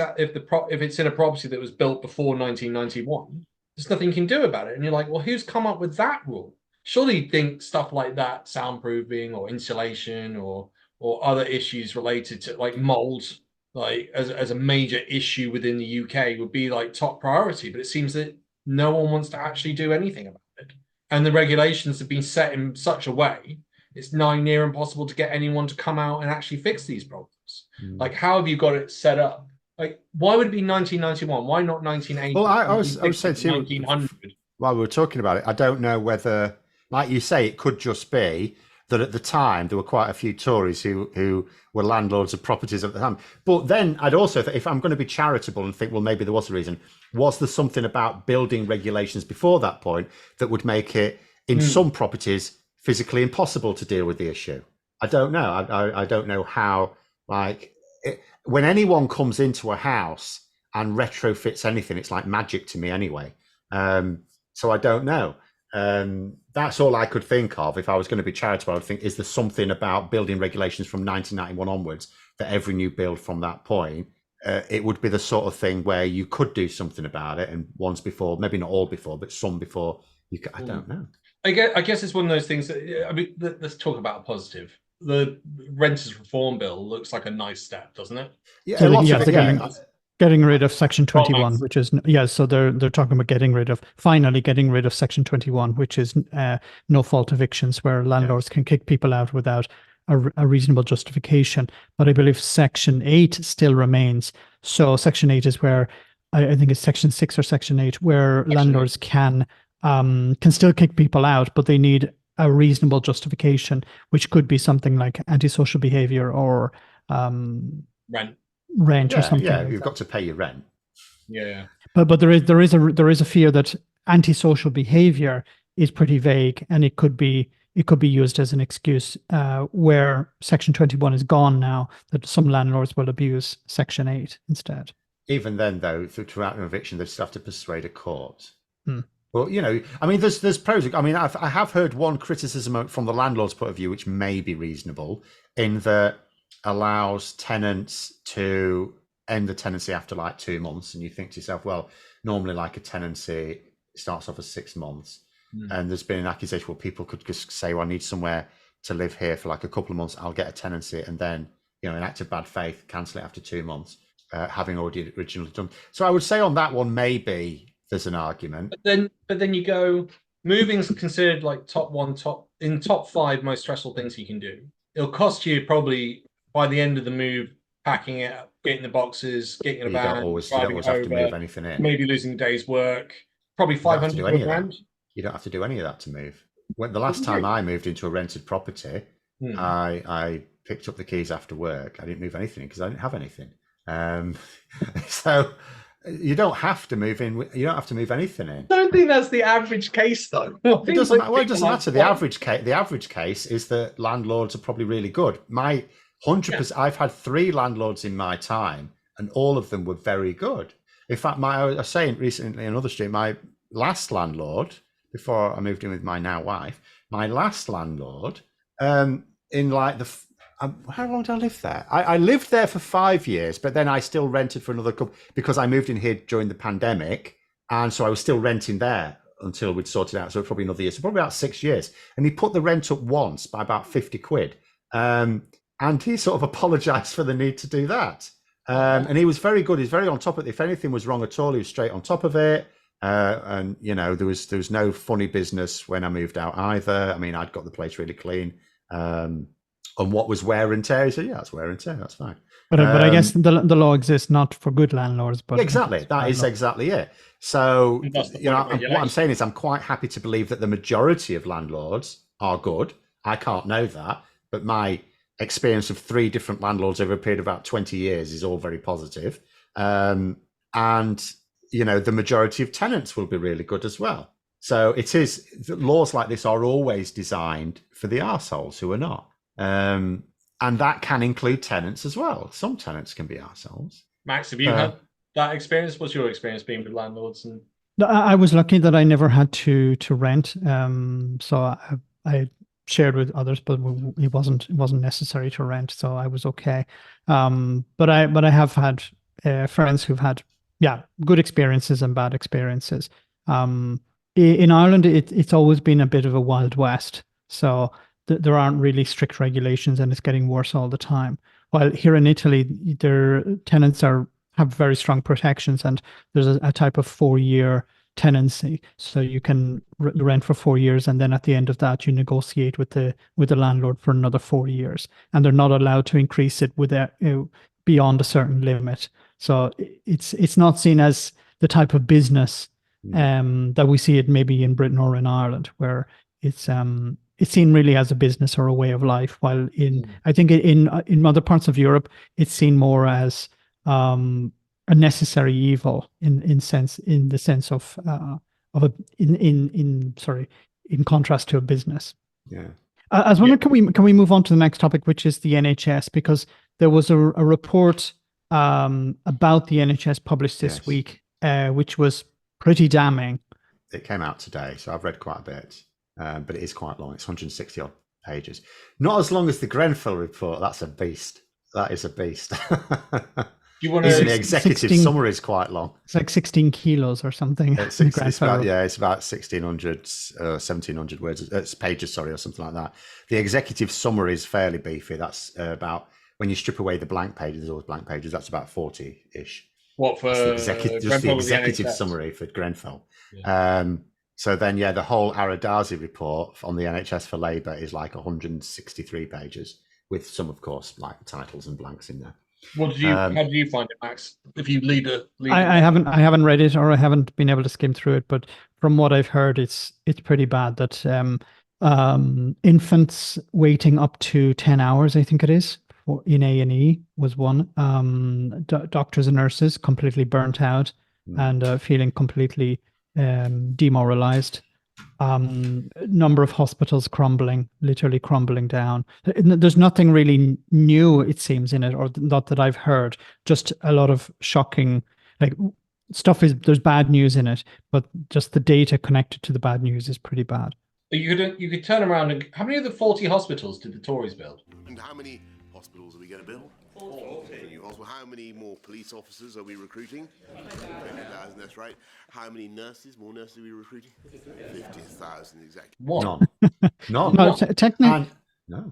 in a property that was built before 1991, there's nothing you can do about it. And you're like, well, who's come up with that rule? Surely you'd think stuff like that, soundproofing or insulation or other issues related to like mold, like as a major issue within the UK would be like top priority. But it seems that no one wants to actually do anything about it. And the regulations have been set in such a way it's near impossible to get anyone to come out and actually fix these problems. Like, how have you got it set up? Like, why would it be 1991? Why not 1980? Well, I was saying to you, 1900. While we were talking about it, I don't know whether, like you say, it could just be that at the time there were quite a few Tories who were landlords of properties at the time. But then I'd also, if I'm going to be charitable and think, well, maybe there was a reason, was there something about building regulations before that point that would make it, in some properties, physically impossible to deal with the issue? I don't know. I don't know how, when anyone comes into a house and retrofits anything, it's like magic to me anyway. So I don't know. That's all I could think of. If I was going to be charitable, I would think, is there something about building regulations from 1991 onwards that every new build from that point, it would be the sort of thing where you could do something about it, and ones before, maybe not all before, but some before, I don't know. I guess it's one of those things that, I mean, let's talk about a positive. The Renters Reform Bill looks like a nice step, doesn't it? Yeah, getting rid of Section 21, which is, so they're talking about finally getting rid of Section 21, which is no fault evictions, where landlords can kick people out without a reasonable justification. But I believe Section 8 still remains. So Section 8 is where, I think it's Section 6 or Section 8, where landlords can still kick people out, but they need a reasonable justification, which could be something like antisocial behavior or rent or something. Yeah, you've got to pay your rent. Yeah. But there is a fear that antisocial behavior is pretty vague, and it could be used as an excuse where Section 21 is gone now, that some landlords will abuse Section 8 instead. Even then, though, throughout an eviction, they still have to persuade a court. Well, I mean, there's pros. I mean, I have heard one criticism from the landlord's point of view, which may be reasonable, in that allows tenants to end the tenancy after like 2 months, and you think to yourself, well, normally like a tenancy starts off as 6 months, and there's been an accusation where people could just say, well, I need somewhere to live here for like a couple of months, I'll get a tenancy, and then, in act of bad faith, cancel it after 2 months, having already originally done. So I would say on that one, maybe there's an argument. But then you go, moving's considered like top 5 most stressful things you can do. It'll cost you probably by the end of the move, packing it up, getting the boxes, getting a van, you don't always have to move anything in. Maybe losing a day's work, probably 500 grand. You don't have to do any of that to move. When the last time I moved into a rented property, I picked up the keys after work. I didn't move anything because I didn't have anything. So you don't have to move in. You don't have to move anything in. I don't think that's the average case, though. It doesn't matter. Well, it doesn't matter. The average case is that landlords are probably really good. My 100%. I've had 3 landlords in my time, and all of them were very good. In fact, I was saying recently in another stream, my last landlord, before I moved in with my now wife, my last landlord, in like how long did I live there? I lived there for 5 years, but then I still rented for another couple because I moved in here during the pandemic. And so I was still renting there until we'd sorted out. So probably another year. So probably about 6 years. And he put the rent up once by about 50 quid. And he sort of apologized for the need to do that. And he was very good. He's very on top of it. If anything was wrong at all, he was straight on top of it. And there was no funny business when I moved out either. I mean, I'd got the place really clean. And what was wear and tear? He said, yeah, it's wear and tear. That's fine. But I guess the law exists not for good landlords, but exactly that is exactly it. So what I'm saying is, I'm quite happy to believe that the majority of landlords are good. I can't know that, but my experience of 3 different landlords over a period of about 20 years is all very positive. And the majority of tenants will be really good as well. So it is, laws like this are always designed for the arseholes who are not. And that can include tenants as well. Some tenants can be arseholes. Max, have you had that experience? What's your experience being with landlords? And I was lucky that I never had to rent. So I shared with others, but it wasn't necessary to rent, so I was okay. But I have had friends who've had good experiences and bad experiences. In Ireland, it's always been a bit of a Wild West. So there aren't really strict regulations, and it's getting worse all the time. While here in Italy, their tenants have very strong protections, and there's a type of 4-year tenancy. So you can rent for 4 years, and then at the end of that, you negotiate with the landlord for another 4 years, and they're not allowed to increase it beyond a certain limit. So it's not seen as the type of business that we see it maybe in Britain or in Ireland, where it's seen really as a business or a way of life, while I think in other parts of Europe, it's seen more as a necessary evil in the sense of in contrast to a business. Yeah. I was wondering, can we move on to the next topic, which is the NHS, because there was a report about the NHS published this week, which was pretty damning. It came out today, so I've read quite a bit. But it is quite long. It's 160 odd pages. Not as long as the Grenfell report. That's a beast. That is a beast. You want to? The executive summary is quite long. It's like 16 kilos or something. It's about 1,600, 1,700 words, pages, or something like that. The executive summary is fairly beefy. That's about, when you strip away the blank pages, there's always blank pages. That's about 40-ish. What for? The executive summary for Grenfell. Yeah. So then, the whole Arazi report on the NHS for Labour is like 163 pages, with some, of course, like titles and blanks in there. How did you find it, Max? If you I haven't read it, or I haven't been able to skim through it, but from what I've heard, it's pretty bad. That infants waiting up to 10 hours, I think it is, in A&E was one. Doctors and nurses completely burnt out and feeling completely demoralized. Number of hospitals literally crumbling down. There's nothing really new, it seems, in it, or not that I've heard. Just a lot of shocking, stuff. There's bad news in it, but just the data connected to the bad news is pretty bad. You could turn around and how many of the 40 hospitals did the Tories build? And how many hospitals are we going to build? 40 new hospitals. How many more police officers are we recruiting? 20,000, that's right. How many nurses, more nurses are we recruiting? 50,000, exactly. One. None. No, technically, No.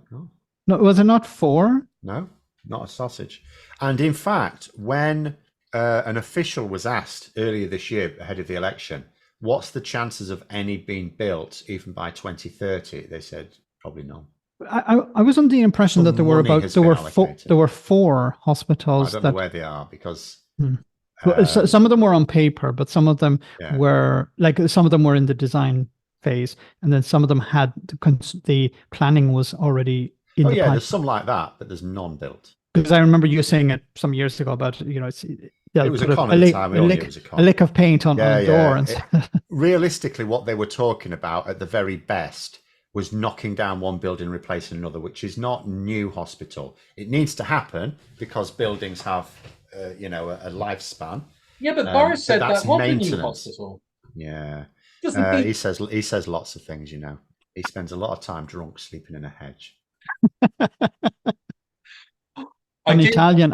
no, was it not 4? No, not a sausage. And in fact, when an official was asked earlier this year ahead of the election, what's the chances of any being built even by 2030? They said probably none. I was under the impression that there were Money has 4 hospitals. I don't know where they are because Well, some of them were on paper, but some of them Yeah. were some of them were in the design phase, and then some of them had the planning was already in the yeah, pipeline. there's some like that, but there's none built. Because I remember you saying it some years ago about It was a con at the time. We all knew it was a con. a lick of paint on the door, and Realistically, what they were talking about at the very best was knocking down one building, replacing another, which is not new hospital. It needs to happen because buildings have, a lifespan. Yeah, but Boris said that that's was a new maintenance. hospital. Yeah, Doesn't he says lots of things. He spends a lot of time drunk, sleeping in a hedge. an Italian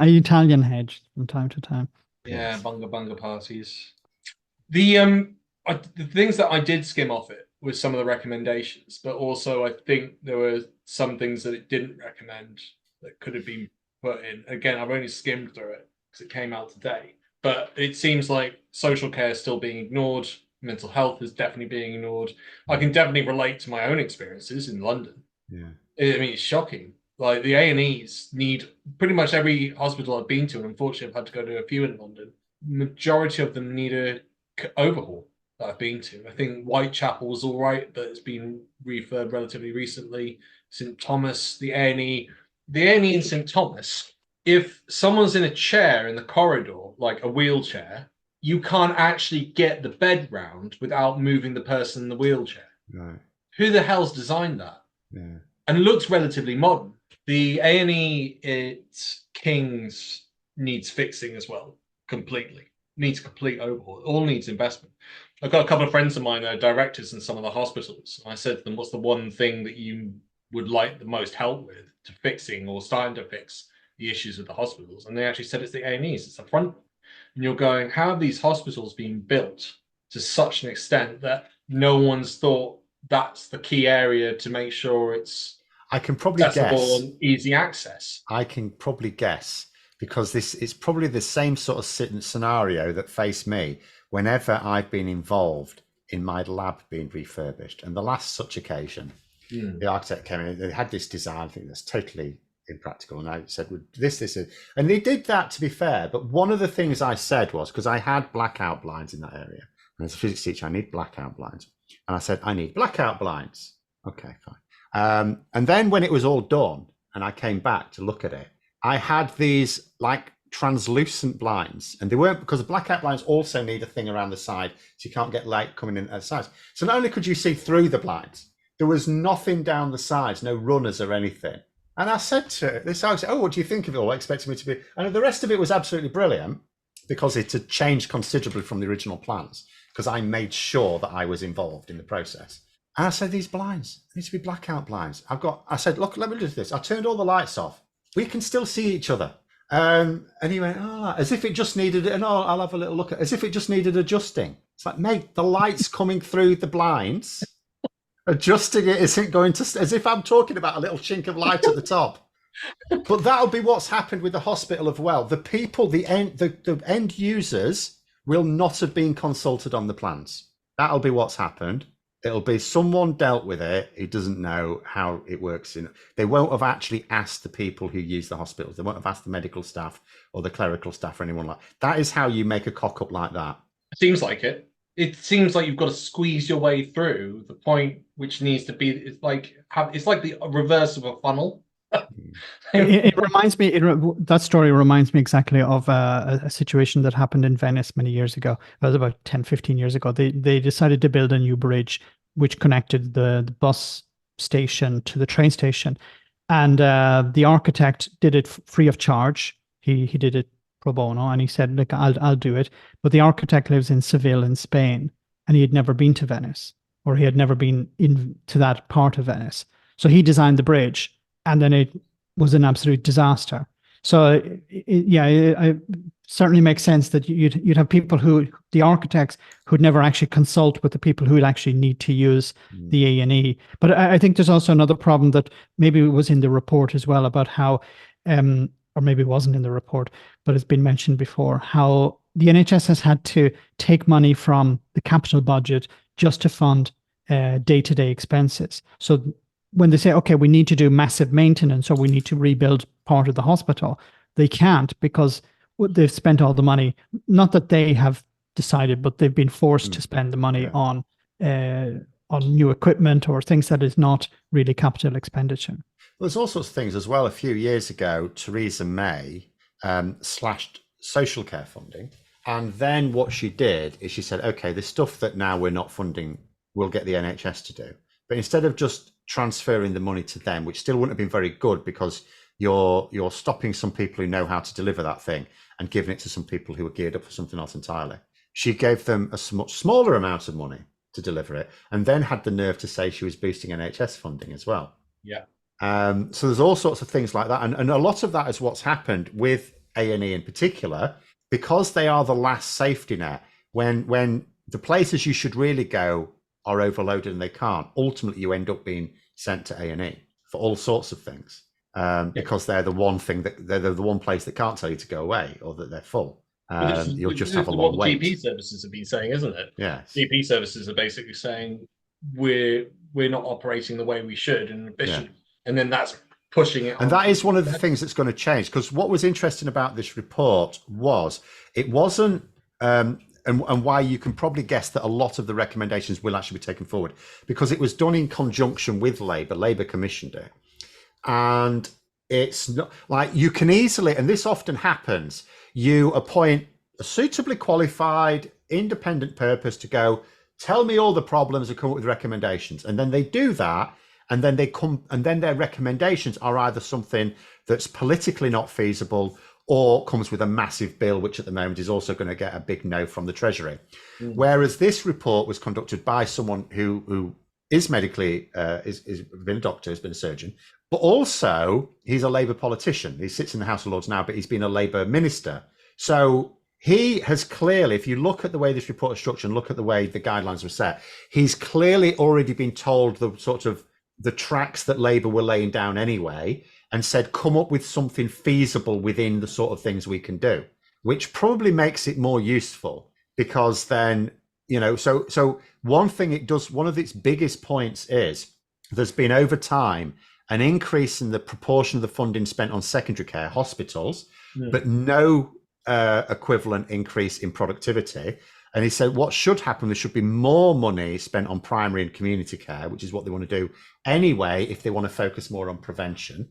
hedge from time to time. Yeah, bunga parties. The things that I did skim off it was some of the recommendations, but also I think there were some things that it didn't recommend that could have been put in. Again, I've only skimmed through it because it came out today, but it seems like social care is still being ignored. Mental health is definitely being ignored. I can definitely relate to my own experiences in London. Yeah, I mean, it's shocking. Like the A&Es need pretty much every hospital I've been to, and unfortunately I've had to go to a few in London. Majority of them need a overhaul that I've been to. I think Whitechapel was all right, but it's been refurbed relatively recently. St Thomas, the A&E in St Thomas. If someone's in a chair in the corridor, like a wheelchair, you can't actually get the bed round without moving the person in the wheelchair. right. Who the hell's designed that? Yeah. And it looks relatively modern. The A&E at King's needs fixing as well, completely. Needs a complete overhaul. It all needs investment. I've got a couple of friends of mine that are directors in some of the hospitals. I said to them, what's the one thing that you would like the most help with to fixing or starting to fix the issues with the hospitals? And they actually said it's the A&Es, it's the front. And you're going, how have these hospitals been built to such an extent that no one's thought that's the key area to make sure it's I can probably accessible guess. and easy access? I can probably guess because it's probably the same sort of scenario that faced me whenever I've been involved in my lab being refurbished. And the last such occasion, the architect came in, they had this design thing that's totally impractical. And I said, well, this, and they did that, to be fair. But one of the things I said was, because I had blackout blinds in that area. And as a physics teacher, I need blackout blinds. And I said, I need blackout blinds. Okay, fine. And then when it was all done and I came back to look at it, I had these like translucent blinds, and they weren't, because the blackout blinds also need a thing around the side so you can't get light coming in at the sides. So not only could you see through the blinds, there was nothing down the sides, no runners or anything. And I said to this architect, oh, what do you think of it all? Expecting me to be, and the rest of it was absolutely brilliant because it had changed considerably from the original plans, because I made sure that I was involved in the process. And I said, these blinds need to be blackout blinds. I said, look, let me do this. I turned all the lights off. We can still see each other. And he went, as if it just needed, and I'll have a little look at, as if it just needed adjusting. It's like, mate, the light's coming through the blinds. Adjusting it isn't going to, as if I'm talking about a little chink of light at the top. But that'll be what's happened with the hospital as well. The people, the end users will not have been consulted on the plans. That'll be what's happened. It'll be someone dealt with it. He doesn't know how it works. They won't have actually asked the people who use the hospitals. They won't have asked the medical staff or the clerical staff or anyone like that. That is how you make a cock up like that. Seems like it. It seems like you've got to squeeze your way through the point which needs to be. It's like the reverse of a funnel. It reminds me. That story reminds me exactly of a situation that happened in Venice many years ago. It was about 10, 15 years ago. They decided to build a new bridge which connected the bus station to the train station, and the architect did it free of charge. He did it pro bono, and he said, "Look, I'll do it." But the architect lives in Seville in Spain, and he had never been to Venice, or he had never been into that part of Venice. So he designed the bridge. And then it was an absolute disaster. So it certainly makes sense that you'd have people the architects who'd never actually consult with the people who'd actually need to use the A&E. But I think there's also another problem that maybe was in the report as well about how, or maybe it wasn't in the report, but it's been mentioned before, how the NHS has had to take money from the capital budget just to fund day-to-day expenses. So when they say, okay, we need to do massive maintenance or we need to rebuild part of the hospital, they can't because they've spent all the money. Not that they have decided, but they've been forced to spend the money on new equipment or things that is not really capital expenditure. Well, there's all sorts of things as well. A few years ago, Theresa May slashed social care funding. And then what she did is she said, okay, the stuff that now we're not funding, we'll get the NHS to do. But instead of just transferring the money to them, which still wouldn't have been very good because you're stopping some people who know how to deliver that thing and giving it to some people who are geared up for something else entirely. She gave them a much smaller amount of money to deliver it, and then had the nerve to say she was boosting NHS funding as well. Yeah. So there's all sorts of things like that, and a lot of that is what's happened with A&E in particular, because they are the last safety net. When the places you should really go are overloaded and they can't, ultimately you end up being sent to A&E for all sorts of things, because they're the one thing that they're the one place that can't tell you to go away or that they're full. You'll just have a long wait. GP services have been saying, isn't it? Yes. GP services are basically saying we're not operating the way we should and efficient, and then that's pushing it. And that is one of the things that's going to change, because what was interesting about this report was it wasn't. And why you can probably guess that a lot of the recommendations will actually be taken forward, because it was done in conjunction with Labour commissioned it. And it's not like you can easily, and this often happens, you appoint a suitably qualified independent purpose to go, tell me all the problems and come up with recommendations. And then they do that. And then their recommendations are either something that's politically not feasible or comes with a massive bill, which at the moment is also going to get a big no from the Treasury. Whereas this report was conducted by someone who is medically, is been a doctor, has been a surgeon, but also he's a Labour politician. He sits in the House of Lords now, but he's been a Labour minister. So he has clearly, if you look at the way this report is structured and look at the way the guidelines were set, he's clearly already been told the sort of the tracks that Labour were laying down anyway, and said, come up with something feasible within the sort of things we can do, which probably makes it more useful, because then, so one thing it does, one of its biggest points is there's been over time an increase in the proportion of the funding spent on secondary care hospitals, but no equivalent increase in productivity. And he said what should happen, there should be more money spent on primary and community care, which is what they want to do anyway, if they want to focus more on prevention.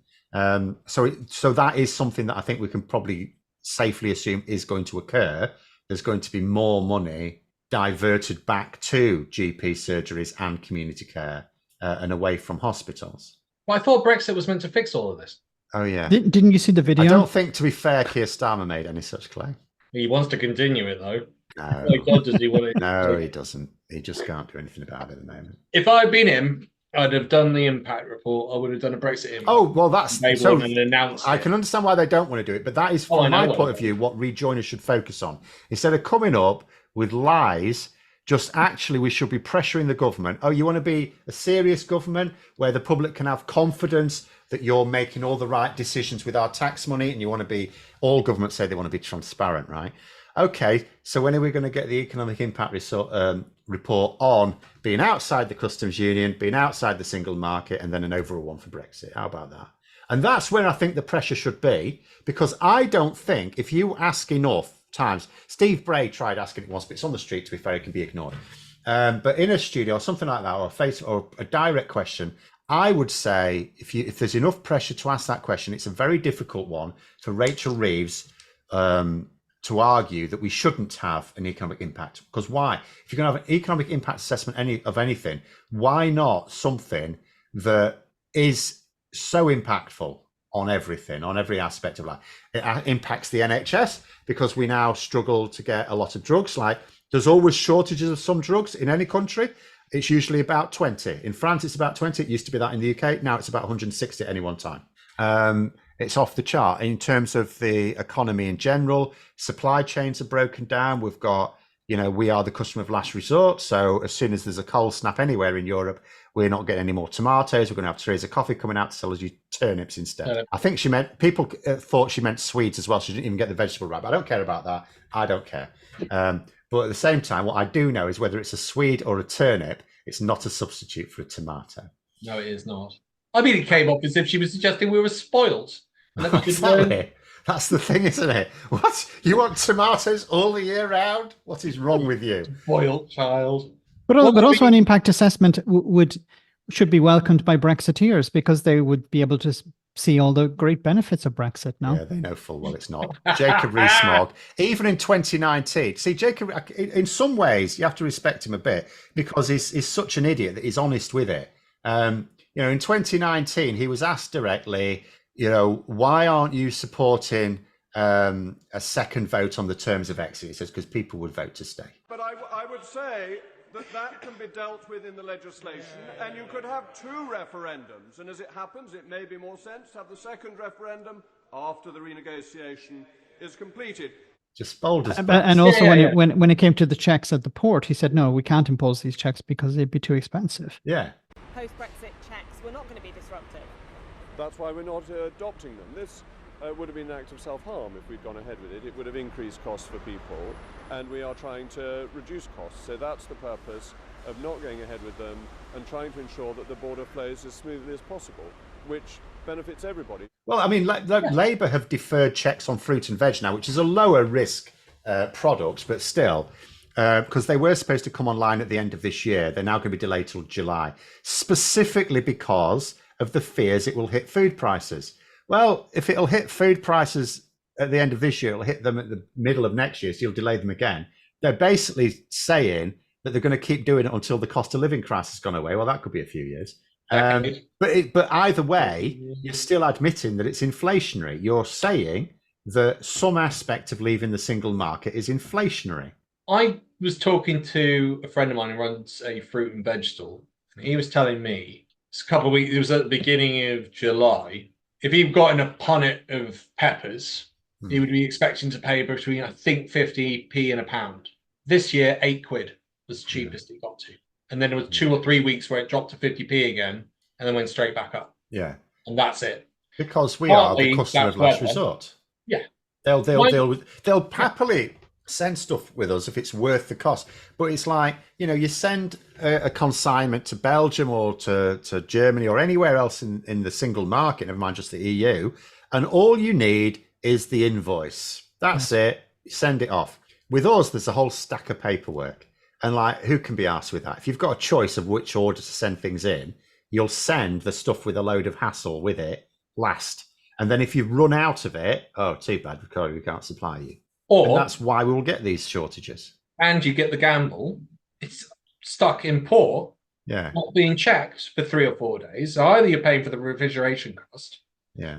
So that is something that I think we can probably safely assume is going to occur. There's going to be more money diverted back to GP surgeries and community care and away from hospitals. Well, I thought Brexit was meant to fix all of this. Oh, yeah. Didn't you see the video? I don't think, to be fair, Keir Starmer made any such claim. He wants to continue it, though. No. Oh, God, does he want to? No, he doesn't. He just can't do anything about it at the moment. If I'd been him, I'd have done the impact report. I would have done a Brexit impact. Oh, well, that's so. And announced I can understand why they don't want to do it, but that is, from my point of view, what rejoiners should focus on. Instead of coming up with lies, just actually we should be pressuring the government. Oh, you want to be a serious government where the public can have confidence that you're making all the right decisions with our tax money, and you want to be, all governments say they want to be transparent, right? Okay, so when are we going to get the economic impact report on being outside the customs union, being outside the single market, and then an overall one for Brexit? How about that? And that's where I think the pressure should be, because I don't think, if you ask enough times, Steve Bray tried asking it once, but it's on the street, to be fair, it can be ignored. But in a studio or something like that, or a direct question, I would say if there's enough pressure to ask that question, it's a very difficult one for Rachel Reeves to argue that we shouldn't have an economic impact. Because why? If you're going to have an economic impact assessment of anything, why not something that is so impactful on everything, on every aspect of life? It impacts the NHS because we now struggle to get a lot of drugs. Like, there's always shortages of some drugs in any country. It's usually about 20. In France, it's about 20. It used to be that in the UK. Now it's about 160 at any one time. It's off the chart in terms of the economy in general. Supply chains are broken down. We've got, we are the customer of last resort. So as soon as there's a cold snap anywhere in Europe, we're not getting any more tomatoes. We're going to have trays of coffee coming out to sell us you turnips instead. I think people thought she meant Swedes as well. She didn't even get the vegetable right. But I don't care about that. I don't care. But at the same time, what I do know is whether it's a Swede or a turnip, it's not a substitute for a tomato. No, it is not. I mean, it came off as if she was suggesting we were spoiled. Exactly. That's the thing, isn't it? What? You want tomatoes all the year round? What is wrong with you? Spoiled child. But also an impact assessment should be welcomed by Brexiteers, because they would be able to see all the great benefits of Brexit now. Yeah, they know full well it's not. Jacob Rees-Mogg, even in 2019, see, Jacob, in some ways, you have to respect him a bit, because he's such an idiot that he's honest with it. In 2019, he was asked directly, why aren't you supporting a second vote on the terms of exit? He says, because people would vote to stay. But I would say that can be dealt with in the legislation, and you could have 2 referendums, and as it happens, it may be more sense to have the second referendum after the renegotiation is completed. Just bold as and also when it came to the checks at the port, he said, no, we can't impose these checks because they'd be too expensive. Yeah. Post-Brexit checks were not going to be disruptive. That's why we're not adopting them. This would have been an act of self-harm if we'd gone ahead with it. It would have increased costs for people, and we are trying to reduce costs. So that's the purpose of not going ahead with them and trying to ensure that the border flows as smoothly as possible, which benefits everybody. Well, I mean, Labour have deferred checks on fruit and veg now, which is a lower risk product, but still, because they were supposed to come online at the end of this year. They're now going to be delayed till July, specifically because of the fears it will hit food prices. Well, if it'll hit food prices at the end of this year, it'll hit them at the middle of next year, so you'll delay them again. They're basically saying that they're going to keep doing it until the cost of living crisis has gone away. Well, that could be a few years. But either way, you're still admitting that it's inflationary. You're saying that some aspect of leaving the single market is inflationary. I was talking to a friend of mine who runs a fruit and veg stall, and he was telling me it's a couple of weeks, it was at the beginning of July. If he'd gotten a punnet of peppers, he would be expecting to pay between, I think, 50p and £1. This year, £8 was the cheapest he got to. And then there was 2 or 3 weeks where it dropped to 50p again and then went straight back up. Yeah. And that's it. Because we are the customer of last resort. Yeah. They'll happily send stuff with us if it's worth the cost. But it's like, you send a consignment to Belgium or to Germany or anywhere else in the single market, never mind just the EU, and all you need is the invoice. That's it. Send it off. With us, there's a whole stack of paperwork. And who can be asked with that? If you've got a choice of which order to send things in, you'll send the stuff with a load of hassle with it last. And then if you've run out of it, oh, too bad, we can't supply you. And that's why we will get these shortages. And you get the gamble. It's stuck in port, not being checked for 3 or 4 days. So either you're paying for the refrigeration cost,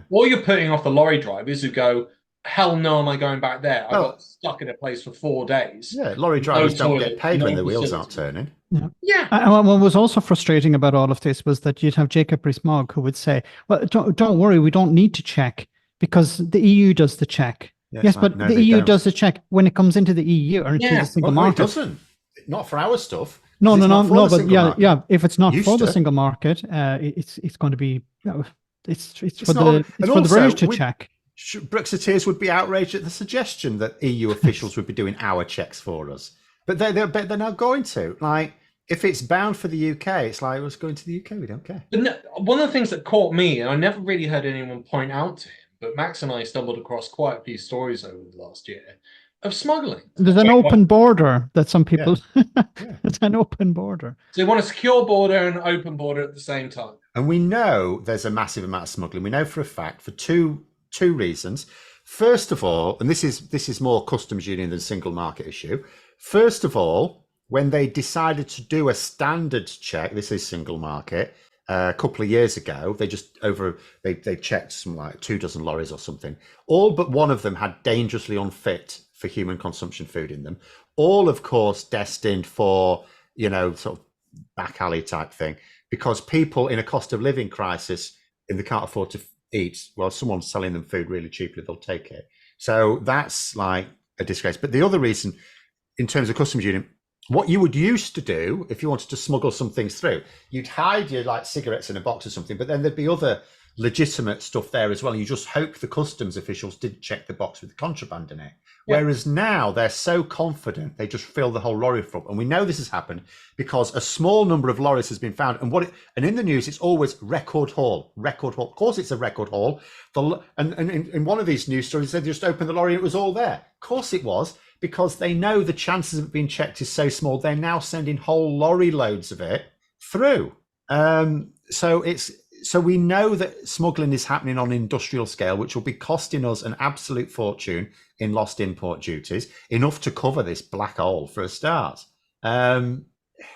or you're putting off the lorry drivers who go, hell no, am I going back there? I got stuck in a place for 4 days. Yeah, lorry drivers don't get paid when the wheels aren't turning. Yeah. And what was also frustrating about all of this was that you'd have Jacob Rees-Mogg who would say, well, don't worry, we don't need to check because the EU does the check. Yes, but the EU does the check when it comes into the EU or into the single market. It doesn't. Not for our stuff. No. But if it's not for the single market, it's going to be it's for the British to check. Brexiteers would be outraged at the suggestion that EU officials would be doing our checks for us, but they're not going to. If it's bound for the UK, it's like, well, it's going to the UK. We don't care. But one of the things that caught me, and I never really heard anyone point out to him, but Max and I stumbled across quite a few stories over the last year of smuggling. There's an open border that some people... It's an open border. So they want a secure border and an open border at the same time. And we know there's a massive amount of smuggling. We know for a fact for two reasons. First of all, and this is more customs union than single market issue. First of all, when they decided to do a standard check, this is single market, a couple of years ago, they checked some 24 lorries or something. All but one of them had dangerously unfit for human consumption food in them. All, of course, destined for, sort of back alley type thing, because people in a cost of living crisis, they can't afford to eat, well, someone's selling them food really cheaply, they'll take it. So that's like a disgrace. But the other reason, in terms of customs union, what you would used to do if you wanted to smuggle some things through, you'd hide your like cigarettes in a box or something, but then there'd be other legitimate stuff there as well. And you just hope the customs officials didn't check the box with the contraband in it. Yeah. Whereas now they're so confident, they just fill the whole lorry full. And we know this has happened because a small number of lorries has been found. And in the news, it's always record haul. Of course, it's a record haul. And in one of these news stories, they just opened the lorry and it was all there. Of course it was, because they know the chances of it being checked is so small. They're now sending whole lorry loads of it through. So we know that smuggling is happening on an industrial scale, which will be costing us an absolute fortune in lost import duties, enough to cover this black hole for a start. And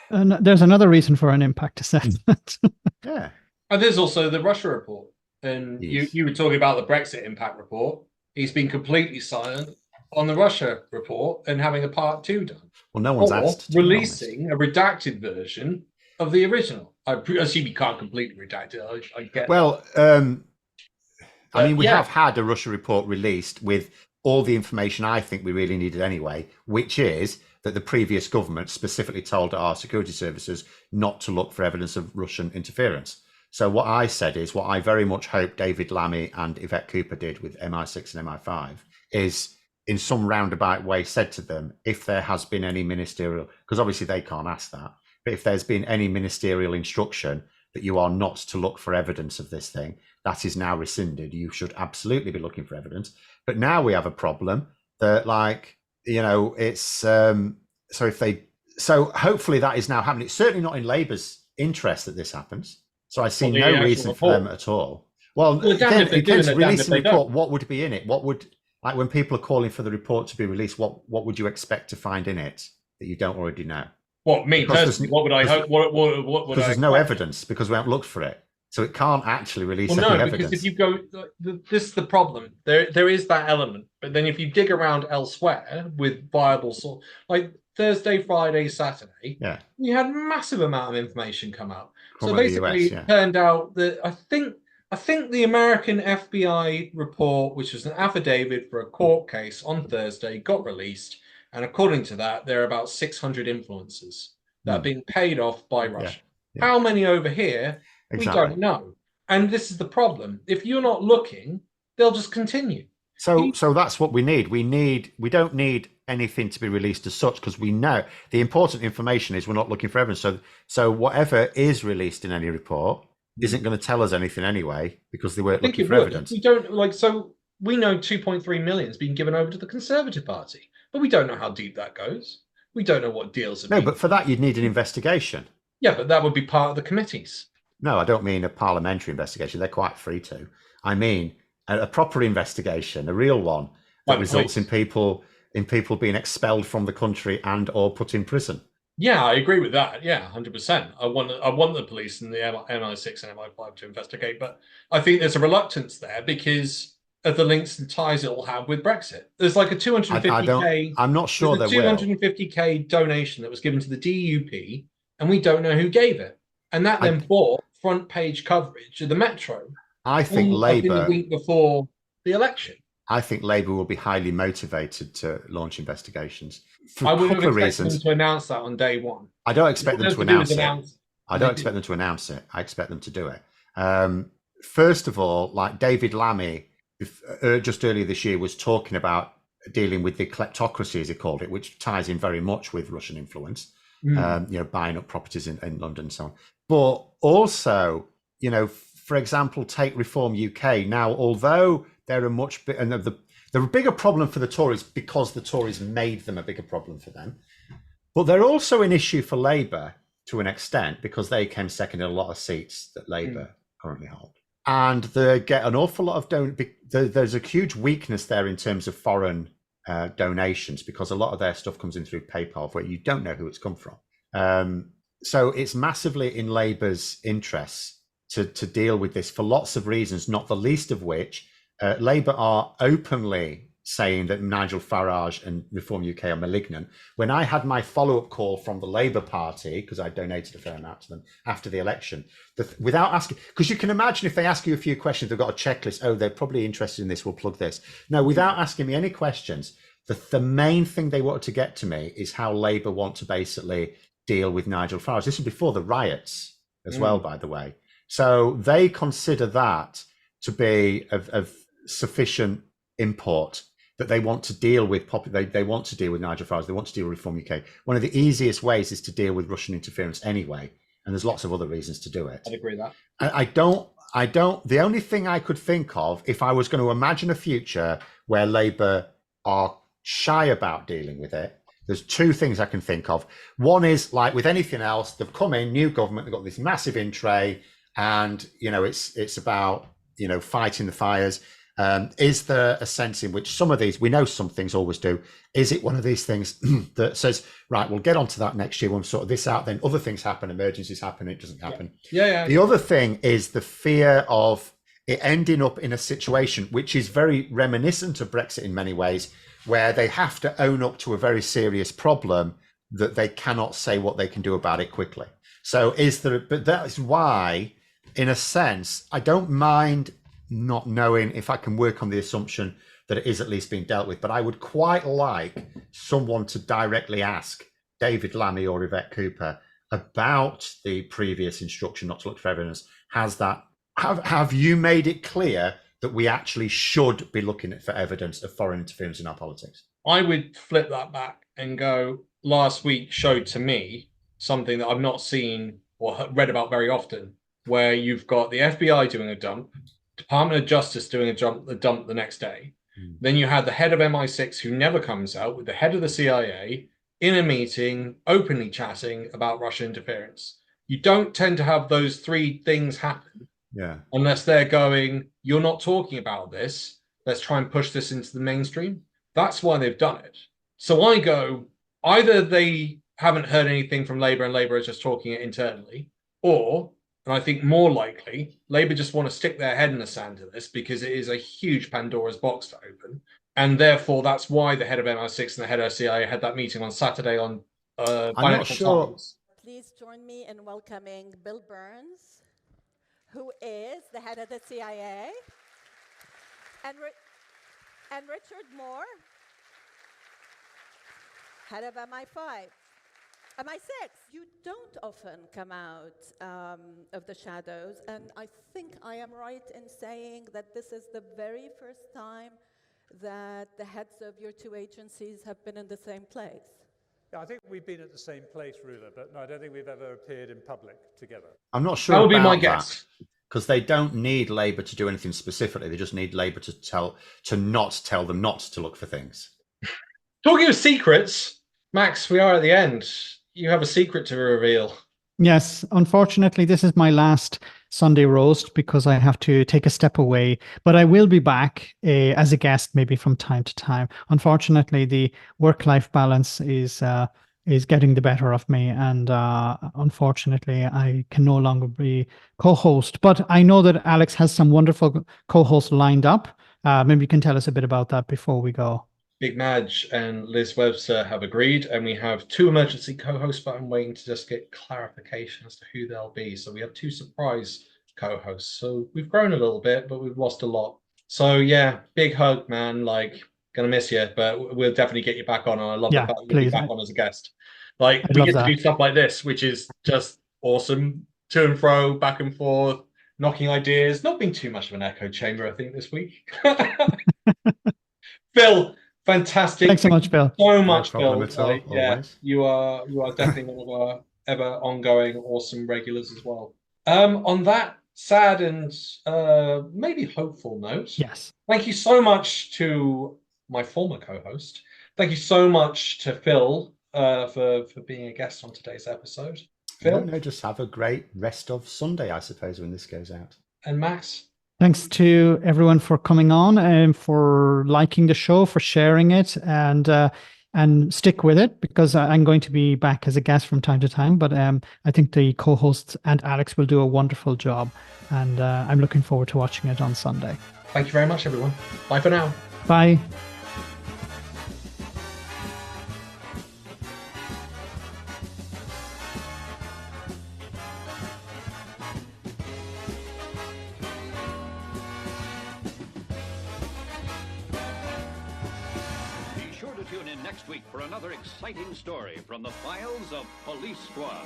there's another reason for an impact assessment. Yeah. And there's also the Russia report. And Yes. you were talking about the Brexit impact report. He's been completely silent on the Russia report and having a part 2 done. Well, no one's or asked. To be releasing a redacted version of the original. I assume you can't completely redact it. I get well, I mean, we yeah. have had a Russia report released with all the information I think we really needed anyway, which is that the previous government specifically told our security services not to look for evidence of Russian interference. So what I said is what I very much hope David Lammy and Yvette Cooper did with MI6 and MI5 is in some roundabout way said to them, if there has been any ministerial, because obviously they can't ask that, but if there's been any ministerial instruction that you are not to look for evidence of this thing, that is now rescinded. You should absolutely be looking for evidence. But now we have a problem that, like, you know, it's so hopefully that is now happening. It's certainly not in Labour's interest that this happens. So I see no reason for them at all. Well, again, it depends. Releasing a report, what would be in it? What would, like, when people are calling for the report to be released, what would you expect to find in it that you don't already know? What, me personally? What would I hope? What would because there's no evidence, because we haven't looked for it. So it can't actually release any evidence. Because if you go, this is the problem. There is that element, but then if you dig around elsewhere with viable source, like Thursday, Friday, Saturday, we had massive amount of information come out. So basically, it turned out that I think the American FBI report, which was an affidavit for a court case on Thursday, got released, and according to that, there are about 600 influencers that are being paid off by Russia. How many over here? Exactly. We don't know. And this is the problem. If you're not looking, they'll just continue. So that's what we need. We don't need anything to be released as such, because we know the important information is we're not looking for evidence. So whatever is released in any report isn't going to tell us anything anyway, because they weren't looking for evidence. We don't we know 2.3 million has been given over to the Conservative Party, but we don't know how deep that goes. We don't know what deals have been. No, but for that you'd need an investigation. Yeah, but that would be part of the committees. No, I don't mean a parliamentary investigation. They're quite free to. I mean a proper investigation, a real one that results in people being expelled from the country and or put in prison. Yeah, I agree with that. Yeah, 100%. I want the police and the MI6 and MI5 to investigate, but I think there's a reluctance there because of the links and ties it will have with Brexit. There's like a 250k. I'm not sure there will. 250k donation that was given to the DUP, and we don't know who gave it, and that then bought front page coverage of the Metro. I think Labour, the week before the election. I think Labour will be highly motivated to launch investigations for I a would couple of expect reasons. them to announce that on day one. I don't expect them to announce it. I don't They expect them to announce it. I expect them to do it. First of all, like David Lammy, just earlier this year, was talking about dealing with the kleptocracy, as he called it, which ties in very much with Russian influence. Buying up properties in London and so on. But also, for example, take Reform UK. Now, although they're they're a bigger problem for the Tories because the Tories made them a bigger problem for them, but they're also an issue for Labour to an extent because they came second in a lot of seats that Labour currently hold. And they get an awful lot of there's a huge weakness there in terms of foreign donations, because a lot of their stuff comes in through PayPal where you don't know who it's come from. So it's massively in Labour's interests to deal with this for lots of reasons, not the least of which Labour are openly saying that Nigel Farage and Reform UK are malignant. When I had my follow-up call from the Labour Party, because I donated a fair amount to them after the election, without asking, because you can imagine if they ask you a few questions, they've got a checklist. Oh, they're probably interested in this. We'll plug this. No, without asking me any questions, the main thing they wanted to get to me is how Labour want to basically deal with Nigel Farage. This was before the riots as well, by the way. So they consider that to be of sufficient import that they want to deal with. They want to deal with Nigel Farage. They want to deal with Reform UK. One of the easiest ways is to deal with Russian interference anyway, and there's lots of other reasons to do it. I'd agree with that. I don't. The only thing I could think of, if I was going to imagine a future where Labour are shy about dealing with it, there's two things I can think of. One is, like with anything else, they've come in, new government, they've got this massive in tray, and it's about fighting the fires. Is there a sense in which some of these, we know some things always do, is it one of these things that says, right, we'll get onto that next year when we sort this out, then other things happen, emergencies happen, it doesn't happen. Yeah. The other thing is the fear of it ending up in a situation which is very reminiscent of Brexit in many ways, where they have to own up to a very serious problem that they cannot say what they can do about it quickly. So but that is why, in a sense, I don't mind not knowing if I can work on the assumption that it is at least being dealt with, but I would quite like someone to directly ask David Lammy or Yvette Cooper about the previous instruction not to look for evidence. Have you made it clear that we actually should be looking for evidence of foreign interference in our politics? I would flip that back and go, last week showed to me something that I've not seen or read about very often, where you've got the FBI doing a dump, Department of Justice doing a dump the next day. Then you had the head of MI6 who never comes out with the head of the CIA in a meeting, openly chatting about Russian interference. You don't tend to have those three things happen unless they're going, you're not talking about this, let's try and push this into the mainstream. That's why they've done it. So I go, either they haven't heard anything from Labour and Labour is just talking it internally, or, and I think more likely, Labour just want to stick their head in the sand to this because it is a huge Pandora's box to open. And therefore, that's why the head of MI6 and the head of CIA had that meeting on Saturday on Financial Times. Please join me in welcoming Bill Burns, who is the head of the CIA, and Richard Moore, head of MI5. MI6, you don't often come out of the shadows, and I think I am right in saying that this is the very first time that the heads of your two agencies have been in the same place. Yeah, I think we've been at the same place, Rula, but no, I don't think we've ever appeared in public together. I'm not sure that would be my that, guess, because they don't need Labour to do anything specifically. They just need Labour to not tell them not to look for things. Talking of secrets, Max, we are at the end. You have a secret to reveal. Yes, unfortunately, this is my last Sunday roast because I have to take a step away. But I will be back as a guest, maybe from time to time. Unfortunately, the work-life balance is getting the better of me, and unfortunately, I can no longer be co-host. But I know that Alex has some wonderful co-hosts lined up. Maybe you can tell us a bit about that before we go. Big Madge and Liz Webster have agreed, and we have two emergency co-hosts, but I'm waiting to just get clarification as to who they'll be. So we have two surprise co-hosts. So we've grown a little bit, but we've lost a lot. So yeah, big hug, man. Like, gonna miss you, but we'll definitely get you back on. And I love the fact that you'll be back on as a guest. Like, we get to do stuff like this, which is just awesome. To and fro, back and forth, knocking ideas. Not being too much of an echo chamber, I think, this week. Phil. Fantastic. Thanks so much, Bill. So much, no Phil. Like, yeah, you are definitely one of our ever ongoing awesome regulars as well. On that sad and maybe hopeful note, yes. Thank you so much to my former co-host. Thank you so much to Phil for being a guest on today's episode. Phil, no, just have a great rest of Sunday, I suppose, when this goes out. And Max. Thanks to everyone for coming on and for liking the show, for sharing it, and stick with it, because I'm going to be back as a guest from time to time. But I think the co-hosts and Alex will do a wonderful job, and I'm looking forward to watching it on Sunday. Thank you very much, everyone. Bye for now. Bye. Tune in next week for another exciting story from the files of Police Squad.